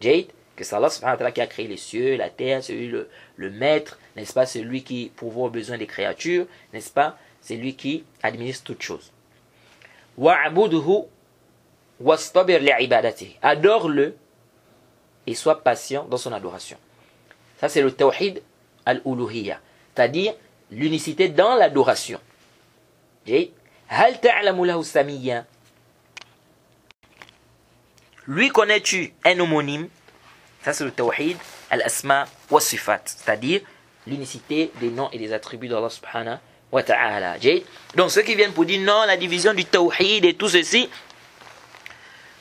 Que c'est Allah subhanahu wa ta'ala qui a créé les cieux et la terre, c'est lui le maître, n'est-ce pas, c'est lui qui pourvoit aux besoins des créatures, n'est-ce pas, c'est lui qui administre toutes choses. Wa'budhu wastabir li'ibadatihi. Adore-le et sois patient dans son adoration. Ça c'est le tawhid al-uluhiyya, c'est-à-dire l'unicité dans l'adoration. Hal ta'lamu lahu samiyya. Lui connais-tu un homonyme? Ça c'est le tawhid al-asma wa sifat, c'est-à-dire l'unicité des noms et des attributs d'Allah subhanahu wa ta'ala. Donc ceux qui viennent pour dire non, la division du tawhid et tout ceci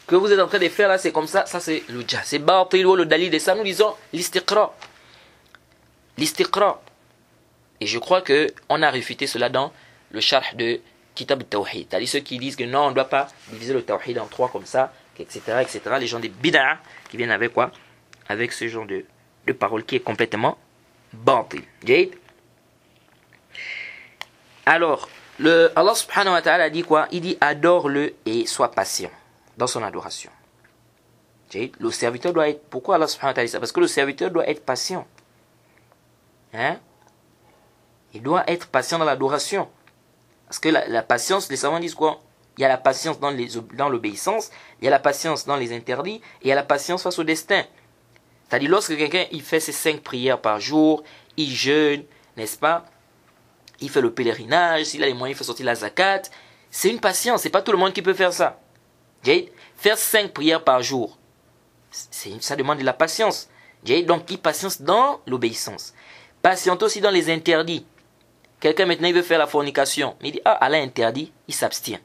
que vous êtes en train de faire là, c'est comme ça, ça c'est le jah, c'est batil ou le dalil de ça. Nous disons l'istiqra. Et je crois que on a réfuté cela dans le sharh de Kitab al-Tawhid. C'est-à-dire ceux qui disent que non, on ne doit pas diviser le tawhid en trois comme ça, etc., etc. Les gens des bid'a qui viennent avec quoi? Avec ce genre de parole qui est complètement batil. Alors, Allah subhanahu wa ta'ala dit quoi? Il dit adore-le et sois patient dans son adoration. Le serviteur doit être... Pourquoi Allah subhanahu wa ta'ala dit ça? Parce que le serviteur doit être patient. Il doit être patient dans l'adoration. Parce que la patience, les savants disent quoi? Il y a la patience dans l'obéissance, il y a la patience dans les interdits, et il y a la patience face au destin. C'est-à-dire lorsque quelqu'un il fait ses 5 prières par jour, il jeûne, n'est-ce pas? Il fait le pèlerinage, s'il a les moyens, il fait sortir la zakat. C'est une patience, c'est pas tout le monde qui peut faire ça. Faire 5 prières par jour, ça demande de la patience. Donc il patience dans l'obéissance. Patiente aussi dans les interdits. Quelqu'un maintenant il veut faire la fornication, mais il dit Allah interdit, il s'abstient.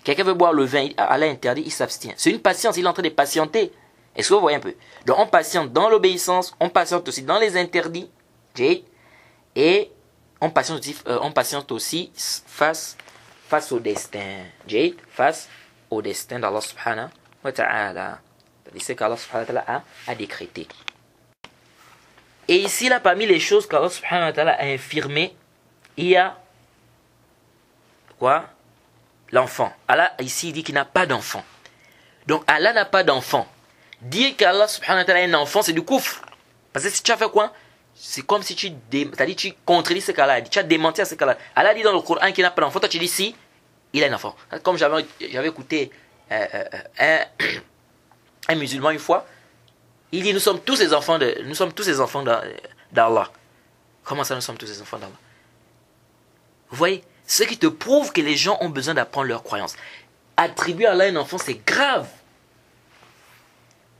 Quelqu'un veut boire le vin, il dit Allah interdit, il s'abstient. C'est une patience, il est en train de patienter. Est-ce que vous voyez un peu? Donc on patiente dans l'obéissance, on patiente aussi dans les interdits, et on patiente aussi face au destin. Face au destin d'Allah subhanahu wa ta'ala. C'est ce qu'Allah subhanahu wa ta'ala a décrété. Et ici, là, parmi les choses qu'Allah subhanahu wa ta'ala a infirmées, il y a quoi? L'enfant. Allah, ici, il dit qu'il n'a pas d'enfant. Donc Allah n'a pas d'enfant. Dire qu'Allah subhanahu wa ta'ala a un enfant, c'est du kufr. Parce que si tu as fait quoi? C'est comme si tu contredis ce qu'Allah a dit. Tu as démenti à ce qu'Allah a dit. Allah dit dans le Coran qu'il n'a pas d'enfant. Toi tu dis si, il a un enfant. Comme j'avais écouté un musulman une fois, il dit nous sommes tous les enfants d'Allah. Comment ça nous sommes tous les enfants d'Allah? Vous voyez, ce qui te prouve que les gens ont besoin d'apprendre leur croyance. Attribuer à Allah un enfant, c'est grave.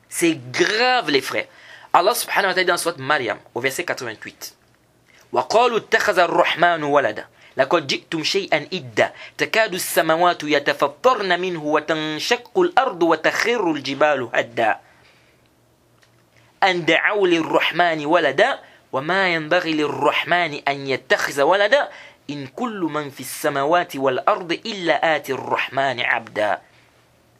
C'est grave, les frères. Allah subhanahu wa ta'ala dans Surat Maryam, au verset 88. وَقَالُوا اتَّخَذَ الرَّحْمَنُ وَلَدًا لَقَدْ جِئْتُمْ شَيْئًا إِدًّا تَكَادُ السَّمَوَاتُ يَتَفَطَّرْنَ مِنْهُ وَتَنشَقُّ الْأَرْضُ وَتَخِرُّ الْجِبَالُ هَدًّا أَنْ دَعَوْا لِلرَّحْمَنِ وَلَدًا وَمَا يَنْبَغِي لِلرَّحْمَنِ أَنْ يَتَّخِذَ وَلَدًا إِنْ كُلُّ مَنْ فِي السَّمَوَاتِ وَالْأَرْضِ إِلَّا آتِي الرَّحْمَنِ عَبْدًا.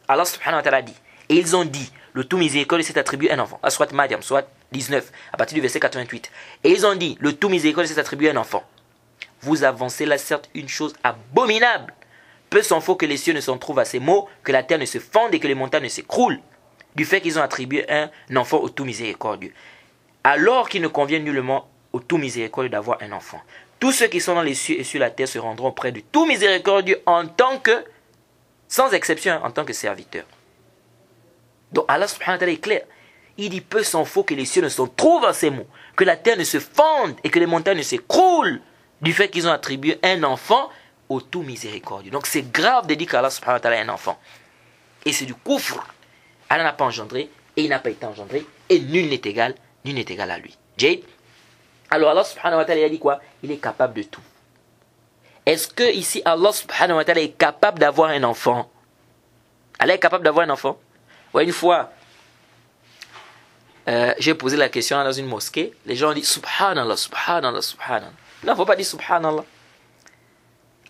Allah subhanahu wa ta'ala dit, et ils ont dit, le tout miséricordieux s'est attribué un enfant. Soit Maryam, soit 19, à partir du verset 88. Et ils ont dit, le tout miséricordieux s'est attribué un enfant. Vous avancez là certes une chose abominable. Peu s'en faut que les cieux ne s'en trouvent à ces mots, que la terre ne se fonde et que les montagnes ne s'écroulent, du fait qu'ils ont attribué un enfant au tout miséricordieux. Alors qu'il ne convient nullement au tout miséricordieux d'avoir un enfant. Tous ceux qui sont dans les cieux et sur la terre se rendront auprès du tout miséricordieux en tant que, sans exception, en tant que serviteur. Donc Allah subhanahu wa ta'ala est clair. Il dit peu s'en faut que les cieux ne se trouvent à ces mots, que la terre ne se fonde et que les montagnes ne s'écroulent, du fait qu'ils ont attribué un enfant au tout miséricordieux. Donc c'est grave de dire qu'Allah subhanahu wa ta'ala a un enfant. Et c'est du kufr. Allah n'a pas engendré et il n'a pas été engendré et nul n'est égal à lui. Jade. Alors Allah subhanahu wa ta'ala a dit quoi? Il est capable de tout. Est-ce que ici Allah subhanahu wa ta'ala est capable d'avoir un enfant? Allah est capable d'avoir un enfant? Ouais, une fois, j'ai posé la question dans une mosquée. Les gens ont dit Subhanallah, Subhanallah, Subhanallah. Non, il ne faut pas dire Subhanallah.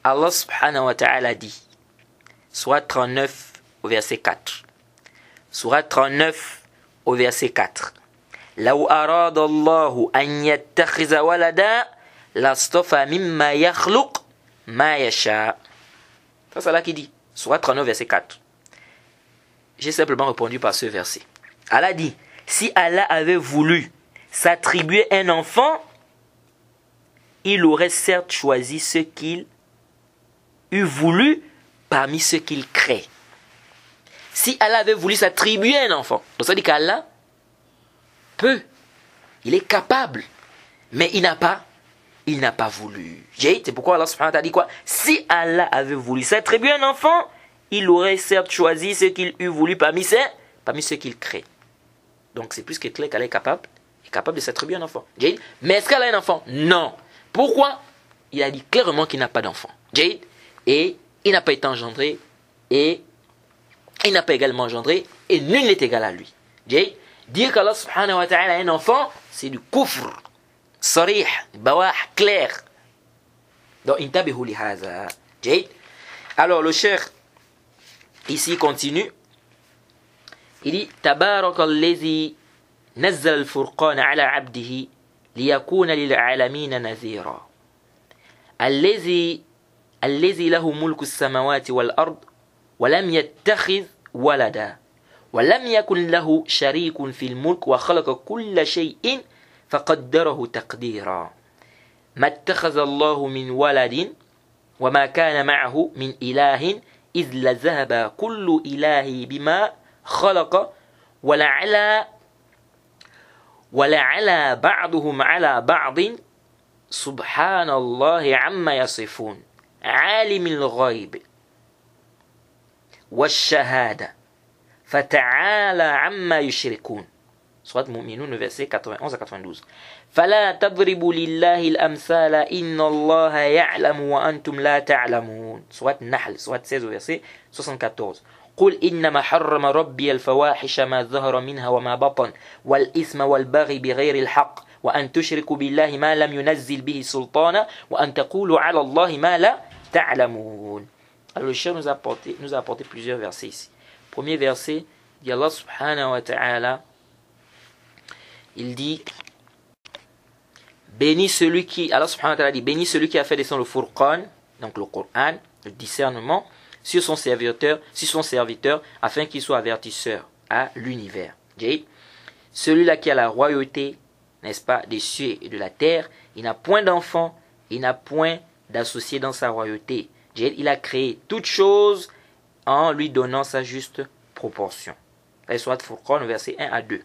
Allah subhanahu wa ta'ala dit, Surat 39 au verset 4. Surat 39 au verset 4. لو أراد الله أن يتخذ ولدا لاصطفى مما يخلق ما يشاء. C'est là qui dit, Surat 39 verset 4. J'ai simplement répondu par ce verset. Allah dit, si Allah avait voulu s'attribuer un enfant, il aurait certes choisi ce qu'il eût voulu parmi ceux qu'il crée. Si Allah avait voulu s'attribuer un enfant, donc ça dit qu'Allah peut, il est capable, mais il n'a pas voulu. C'est pourquoi Allah subhanahu wa ta'ala dit quoi? Si Allah avait voulu s'attribuer un enfant, il aurait certes choisi ce qu'il eût voulu parmi ceux qu'il crée. Donc c'est plus que clair qu'Allah est capable de s'attribuer un enfant. Mais est-ce qu'Allah a un enfant? Non. Pourquoi? Il a dit clairement qu'il n'a pas d'enfant. Et il n'a pas été engendré, et il n'a pas également engendré, et nul n'est égal à lui. Dire qu'Allah subhanahu wa ta'ala a un enfant, c'est du kufr. Sarih, bawah, clair. Donc, intabihu li hadha. Alors, le cheikh, ici, continue. Il dit, Tabarak allazi nazzal al-furqan ala abdihi liyakuna lil alamina nazira. Allazi lahu mulku as-samawati wal ard wa lam yattakhidh walada. ولم يكن له شريك في الملك وخلق كل شيء فقدره تقديرا ما اتخذ الله من ولد وما كان معه من إله إذ لذهب كل إله بما خلق ولعلى بعضهم على بعض سبحان الله عما يصفون عالم الغيب والشهادة فتعالى عما يشركون. Surat Mu'minun, verset 91 à 92. فلا تضربوا لله الأمثال إن الله يعلم وأنتم لا تعلمون. Surat Nahl, Surat 16 verset 74. قل إنما حرم ربي الفواحش ما ظهر منها وما بطن والإثم والبغي بغير الحق وأن تشركوا بالله ما لم ينزل به سلطانا وأن تقولوا على الله ما لا تعلمون. Alors le cheikh nous a apporté plusieurs versets ici. Premier verset, dit Allah subhanahu wa ta'ala, il dit, béni celui qui, Allah subhanahu wa ta'ala dit, béni celui qui a fait descendre le Furqan, donc le Coran, le discernement, sur son serviteur, afin qu'il soit avertisseur à l'univers. Celui-là qui a la royauté, n'est-ce pas, des cieux et de la terre, il n'a point d'enfant, il n'a point d'associé dans sa royauté. Il a créé toutes choses en lui donnant sa juste proportion. Surat Furqan, verset 1 à 2.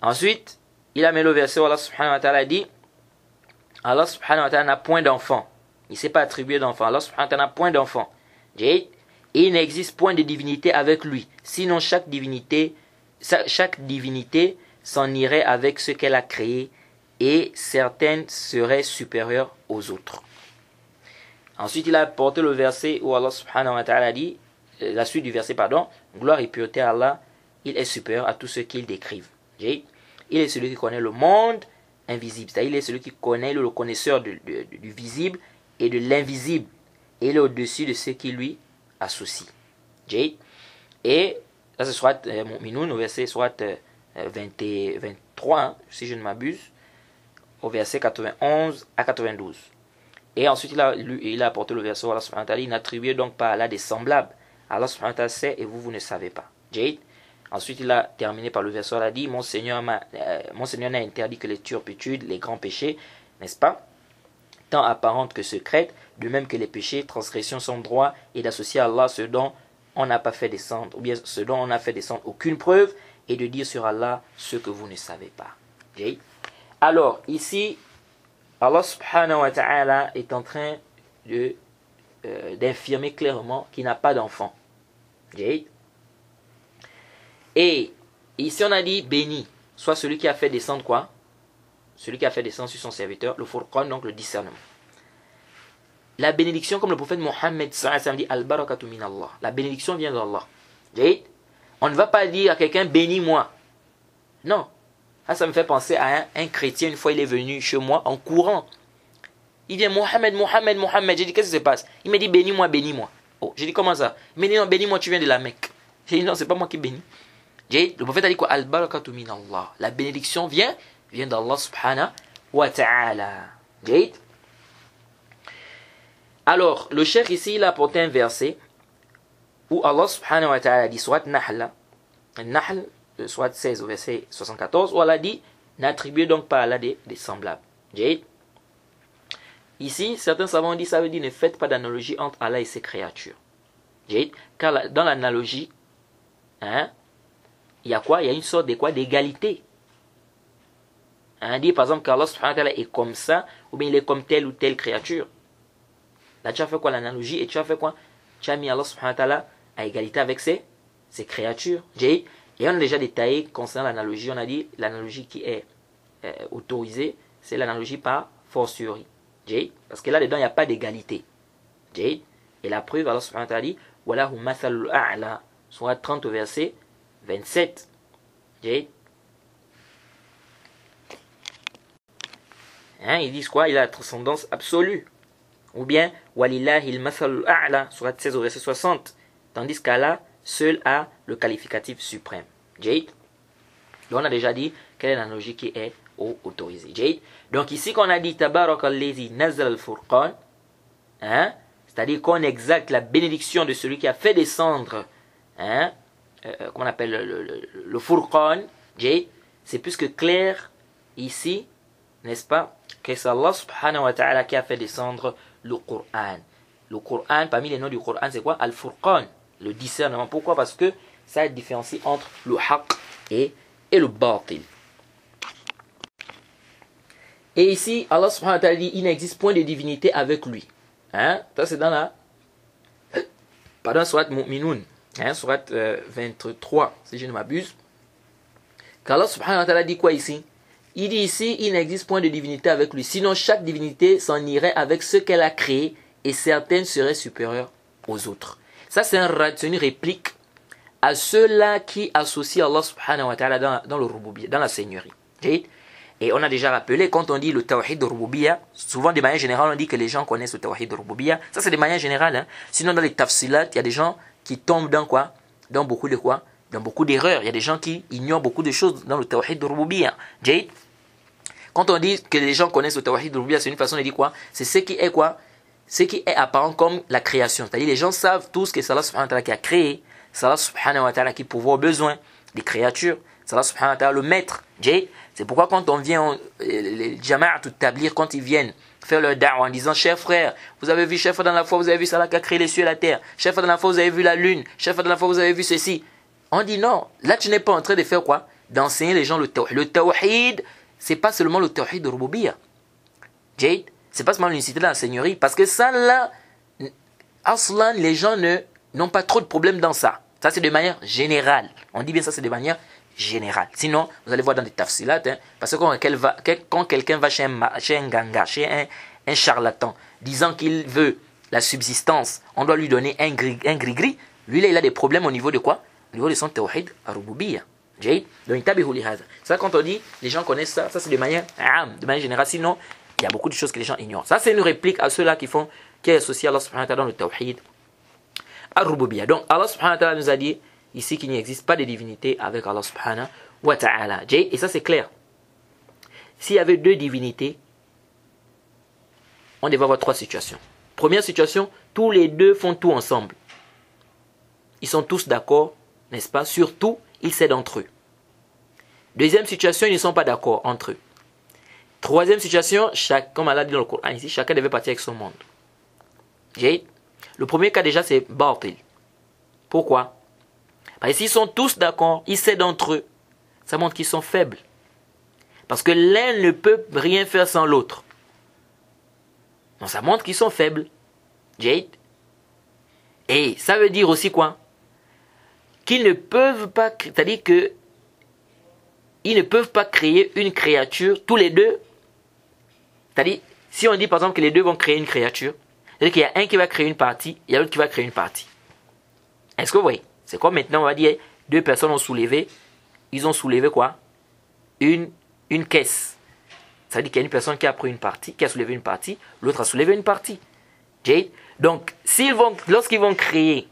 Ensuite, il a mis le verset où Allah subhanahu wa ta'ala dit, Allah subhanahu wa ta'ala n'a point d'enfant. Il ne s'est pas attribué d'enfant. Allah subhanahu wa ta'ala n'a point d'enfant. Et il n'existe point de divinité avec lui. Sinon chaque divinité s'en irait avec ce qu'elle a créé, et certaines seraient supérieures aux autres. Ensuite, il a apporté le verset où Allah subhanahu wa ta'ala dit, la suite du verset, pardon, gloire et pureté à Allah, il est supérieur à tout ce qu'il décrive. Il est celui qui connaît le monde invisible, c'est-à-dire il est celui qui connaît le connaisseur du visible et de l'invisible, et il est au-dessus de ce qui lui associe. Et là, c'est Surat Mu'minun, au verset Surat 23, hein, si je ne m'abuse, au verset 91 à 92. Et ensuite, il a apporté le verset où Allah subhanahu wa ta'ala, il n'attribuait donc pas à Allah des semblables. Allah subhanahu wa ta'ala sait et vous ne savez pas. Ensuite, il a terminé par le verset où il a dit, mon Seigneur n'a interdit que les turpitudes, les grands péchés, n'est-ce pas, tant apparentes que secrètes, de même que les péchés, transgressions sans droit, et d'associer à Allah ce dont on n'a pas fait descendre, ou bien ce dont on n'a fait descendre aucune preuve, et de dire sur Allah ce que vous ne savez pas. Alors, ici, Allah subhanahu wa ta'ala est en train d'infirmer clairement qu'il n'a pas d'enfant. Et ici, on a dit béni, soit celui qui a fait descendre quoi? Celui qui a fait descendre sur son serviteur, le Furqan, donc le discernement. La bénédiction, comme le prophète Mohammed dit, al-barakatu min Allah. La bénédiction vient d'Allah. On ne va pas dire à quelqu'un bénis-moi. Non. Ça me fait penser à un chrétien, une fois il est venu chez moi en courant. Il dit Mohammed. J'ai dit qu'est-ce qui se passe? Il m'a dit bénis-moi. Oh, j'ai dit comment ça? Il m'a dit non, bénis-moi, tu viens de la Mecque. J'ai dit non, c'est pas moi qui bénis. Le prophète a dit quoi? Al-barakatu min Allah. La bénédiction vient d'Allah subhanahu wa ta'ala. Alors, le cheikh ici, il a apporté un verset où Allah subhanahu wa ta'ala dit, soit Nahl, soit 16 au verset 74, où Allah dit, n'attribuez donc pas à Allah des semblables. Ici, certains savants disent, ça veut dire, ne faites pas d'analogie entre Allah et ses créatures. Car dans l'analogie, il y a quoi? Il y a une sorte d'égalité. Dit par exemple qu'Allah subhanahu wa ta'ala est comme ça, ou bien il est comme telle ou telle créature. Là, tu as fait quoi l'analogie? Et tu as fait quoi? Tu as mis Allah subhanahu wa ta'ala à égalité avec ses créatures. Et on a déjà détaillé concernant l'analogie. On a dit l'analogie qui est autorisée, c'est l'analogie par fortiori. Parce que là-dedans, il n'y a pas d'égalité. Et la preuve, Allah subhanahu wa ta'ala dit Wallahu mathalul a'la, soit 30 au verset 27. Ils disent quoi? Il a la transcendance absolue. Ou bien, Walillahil mathalul a'la, surat 16 au verset 60. Tandis qu'Allah seul a le qualificatif suprême. Donc on a déjà dit quelle est l'analogie qui est autorisée. Donc ici qu'on a dit Tabarakallahu nazal al-furqan, c'est-à-dire qu'on exacte la bénédiction de celui qui a fait descendre, qu'on appelle le furqan, c'est plus que clair ici, n'est-ce pas, que c'est Allah subhanahu wa ta'ala qui a fait descendre le Coran. Le Coran, parmi les noms du Coran, c'est quoi? Al-Furqan, le discernement. Pourquoi? Parce que ça différencie entre le haqq et le batil. Et ici, Allah subhanahu wa ta'ala dit, il n'existe point de divinité avec lui. Ça c'est dans la surat Mu'minun, surat 23, si je ne m'abuse. Qu'Allah subhanahu wa ta'ala dit quoi ici? Il dit ici, il n'existe point de divinité avec lui. Sinon, chaque divinité s'en irait avec ce qu'elle a créé, et certaines seraient supérieures aux autres. Ça, c'est une réplique à ceux-là qui associent Allah subhanahu wa ta'ala dans le rububiyyah, dans la seigneurie. Et on a déjà rappelé, quand on dit le tawhid de rububiyyah, souvent de manière générale, on dit que les gens connaissent le tawhid de rububiyyah. Ça, c'est de manière générale. Sinon, dans les tafsilat, il y a des gens qui tombent dans quoi? Dans beaucoup de quoi? Dans beaucoup d'erreurs. Il y a des gens qui ignorent beaucoup de choses dans le tawhid de rububiyyah. Quand on dit que les gens connaissent le tawhid de rububiyyah, c'est une façon de dire quoi? C'est ce qui est quoi? ce qui est apparent comme la création. C'est-à-dire les gens savent tous que c'est Allah subhanahu wa ta'ala qui a créé, c'est Allah subhanahu wa ta'ala qui pourvoit aux besoins des créatures, c'est Allah subhanahu wa ta'ala le maître. C'est pourquoi quand on vient, les jama'at tout tablir, quand ils viennent faire leur da'wah en disant, chers frères, vous avez vu, chers frères dans la foi, vous avez vu c'est Allah qui a créé les cieux et la terre, chers frères dans la foi, vous avez vu la lune, chers frères dans la foi, vous avez vu ceci. On dit non, là tu n'es pas en train de faire quoi? D'enseigner les gens le tawhid. Le tawhid, c'est pas seulement le tawhid de Rububiyya. C'est pas seulement l'unicité de la seigneurie, parce que ça là, aslan, les gens n'ont pas trop de problèmes dans ça. Ça c'est de manière générale. On dit bien ça c'est de manière générale. Sinon, vous allez voir dans des tafsilat, parce que quand quelqu'un va chez un ganga, chez un charlatan, disant qu'il veut la subsistance, on doit lui donner un gris-gris, lui là il a des problèmes au niveau de quoi? Au niveau de son tawhid ar-rububiyya. Donc ça quand on dit, les gens connaissent ça, ça c'est de manière générale. Sinon, il y a beaucoup de choses que les gens ignorent. Ça c'est une réplique à ceux-là qui est associé à Allah subhanahu wa ta'ala dans le tawhid ar-rububiyya. Donc Allah subhanahu wa ta'ala nous a dit ici qu'il n'existe pas de divinité avec Allah subhanahu wa ta'ala. Et ça c'est clair. S'il y avait deux divinités, on devait avoir trois situations. Première situation, tous les deux font tout ensemble. Ils sont tous d'accord, n'est-ce pas? Surtout, ils s'aident entre eux. Deuxième situation, ils ne sont pas d'accord entre eux. Troisième situation, comme Allah dit dans le Coran ici, chacun devait partir avec son monde. Le premier cas déjà c'est batil. Pourquoi? Parce qu'ils sont tous d'accord, ils s'aident entre eux. Ça montre qu'ils sont faibles. Parce que l'un ne peut rien faire sans l'autre. Donc ça montre qu'ils sont faibles. Et ça veut dire aussi quoi? Qu'ils ne peuvent pas, c'est-à-dire que ils ne peuvent pas créer une créature tous les deux. C'est-à-dire, si on dit par exemple que les deux vont créer une créature, c'est-à-dire qu'il y a un qui va créer une partie, il y a l'autre qui va créer une partie. Est-ce que vous voyez? C'est comme maintenant, on va dire, deux personnes ont soulevé, ils ont soulevé quoi? Une caisse. Ça veut dire qu'il y a une personne qui a pris une partie, qui a soulevé une partie, l'autre a soulevé une partie. Donc, lorsqu'ils vont créer,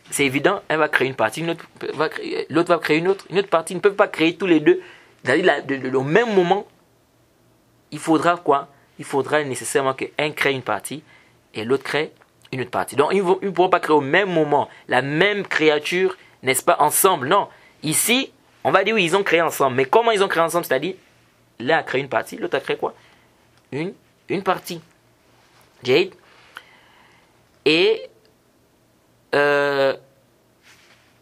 c'est évident, un va créer une partie, l'autre va créer une autre partie. Ils ne peuvent pas créer tous les deux. C'est-à-dire, au même moment, il faudra quoi? Il faudra nécessairement qu'un crée une partie et l'autre crée une autre partie. Donc, ils ne pourront pas créer au même moment la même créature, n'est-ce pas, ensemble. Non. Ici, on va dire oui, ils ont créé ensemble. Mais comment ils ont créé ensemble? C'est-à-dire, l'un a créé une partie, l'autre a créé quoi? Une partie. Jade. Et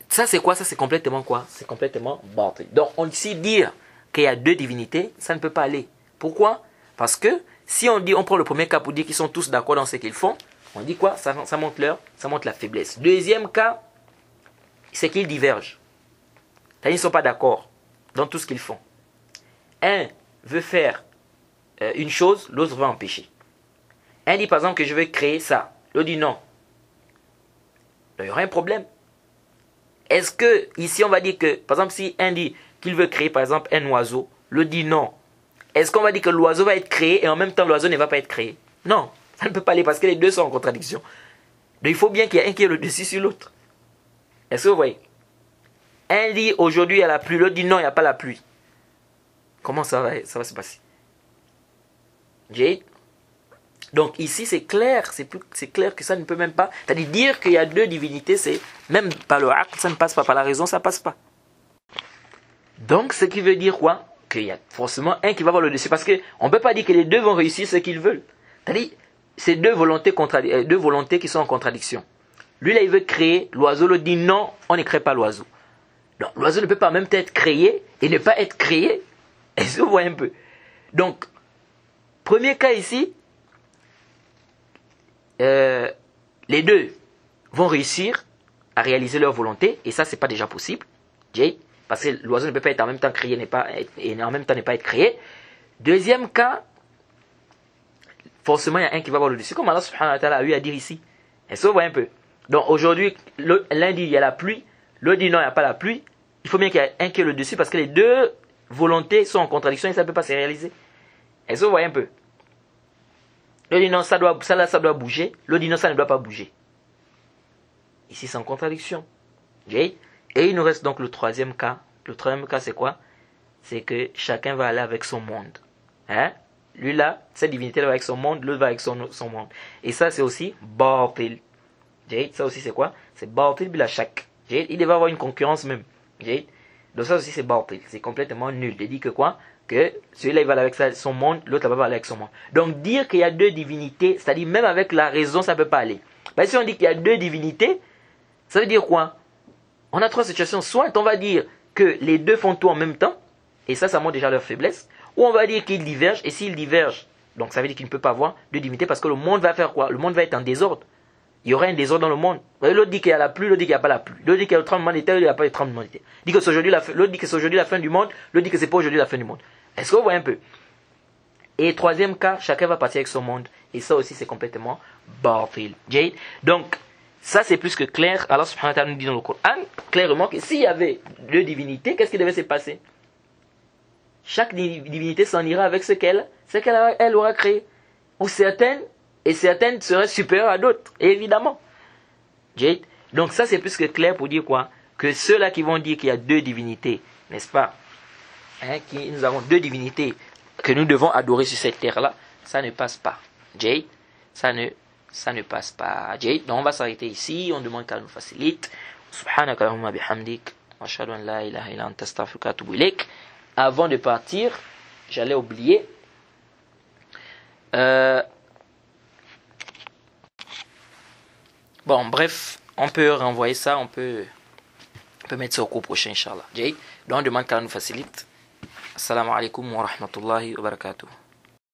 ça c'est quoi? Ça c'est complètement quoi? C'est complètement batil. Donc on ici dire qu'il y a deux divinités, ça ne peut pas aller. Pourquoi? Parce que si on prend le premier cas pour dire qu'ils sont tous d'accord dans ce qu'ils font, on dit quoi? Ça montre la faiblesse. Deuxième cas, c'est qu'ils divergent. C'est-à-dire qu'ils ne sont pas d'accord dans tout ce qu'ils font. Un veut faire une chose, l'autre veut empêcher. Un dit par exemple que je vais créer ça, l'autre dit non. Il y aura un problème. Est-ce que, ici on va dire que, par exemple, si un dit qu'il veut créer par exemple un oiseau, l'autre dit non. Est-ce qu'on va dire que l'oiseau va être créé et en même temps l'oiseau ne va pas être créé? Non, ça ne peut pas aller parce que les deux sont en contradiction. Donc il faut bien qu'il y ait un qui ait le dessus sur l'autre. Est-ce que vous voyez? Un dit aujourd'hui il y a la pluie, l'autre dit non, il n'y a pas la pluie. Comment ça va se passer? Donc ici c'est clair, c'est clair que ça ne peut même pas. C'est-à-dire dire qu'il y a deux divinités, c'est même par le acte, ça ne passe pas, par la raison, ça ne passe pas. Donc ce qui veut dire quoi? Qu'il y a forcément un qui va avoir le dessus. Parce qu'on ne peut pas dire que les deux vont réussir ce qu'ils veulent. C'est-à-dire, c'est deux volontés qui sont en contradiction. Lui là il veut créer l'oiseau, l'autre dit non, on ne crée pas l'oiseau. Donc l'oiseau ne peut pas même être créé et ne pas être créé. Est-ce que vous voyez un peu? Donc, premier cas ici, les deux vont réussir à réaliser leur volonté, et ça c'est pas déjà possible, parce que l'oiseau ne peut pas être en même temps créé et en même temps ne pas être créé. Deuxième cas, forcément il y a un qui va avoir le dessus, comme Allah subhanahu wa ta'ala a eu à dire ici. Est-ce que vous voyez un peu? Donc aujourd'hui, l'un dit il y a la pluie, l'autre dit non il n'y a pas la pluie. Il faut bien qu'il y ait un qui ait le dessus, parce que les deux volontés sont en contradiction et ça ne peut pas se réaliser. Est-ce que vous voyez un peu? L'autre dit non, ça doit bouger. L'autre dit non, ça ne doit pas bouger. Ici, c'est en contradiction. Et il nous reste donc le troisième cas. Le troisième cas, c'est quoi? C'est que chacun va aller avec son monde. Lui là, cette divinité là va avec son monde, l'autre va avec son monde. Et ça c'est aussi batil. Ça aussi c'est quoi? C'est batil bila shak. Il devait avoir une concurrence même. Donc ça aussi c'est batil. C'est complètement nul. Il dit que quoi? Que celui-là il va aller avec son monde, l'autre va aller avec son monde. Donc dire qu'il y a deux divinités, c'est-à-dire même avec la raison ça ne peut pas aller. Si on dit qu'il y a deux divinités, ça veut dire quoi? On a trois situations. Soit on va dire que les deux font tout en même temps, et ça montre déjà leur faiblesse. Ou on va dire qu'ils divergent, et s'ils divergent, donc ça veut dire qu'il ne peut pas avoir deux divinités, parce que le monde va faire quoi? Le monde va être en désordre. Il y aura un désordre dans le monde. L'autre dit qu'il y a la pluie, l'autre dit qu'il n'y a pas la pluie. L'autre dit qu'il y a le tremblement de terre, l'autre dit qu'il n'y a pas de tremblement de terre. L'autre dit que c'est aujourd'hui la fin du monde, l'autre dit que c'est pas aujourd'hui la fin du monde. Est-ce que vous voyez un peu? Et troisième cas, chacun va partir avec son monde. Et ça aussi c'est complètement batil. Donc, ça c'est plus que clair. Allah subhanahu wa ta'ala nous dit dans le Coran clairement que s'il y avait deux divinités, qu'est-ce qui devait se passer? Chaque divinité s'en ira avec ce qu'elle aura créé. Ou certaines seraient supérieures à d'autres, évidemment. Donc ça c'est plus que clair pour dire quoi? Que ceux-là qui vont dire qu'il y a deux divinités, n'est-ce pas? Nous avons deux divinités que nous devons adorer sur cette terre-là, ça ne passe pas. Ça ne passe pas. Donc on va s'arrêter ici, on demande qu'elle nous facilite. Subhanaka Allahumma bihamdik, wa ashhadu an la ilaha illa anta astaghfiruka wa atubu ilaik. Avant de partir, j'allais oublier. Bon, bref, on peut renvoyer ça, on peut mettre ça au cours prochain, Inch'Allah. Donc on demande qu'elle nous facilite. Assalamu alaikum wa rahmatullahi wa barakatuh.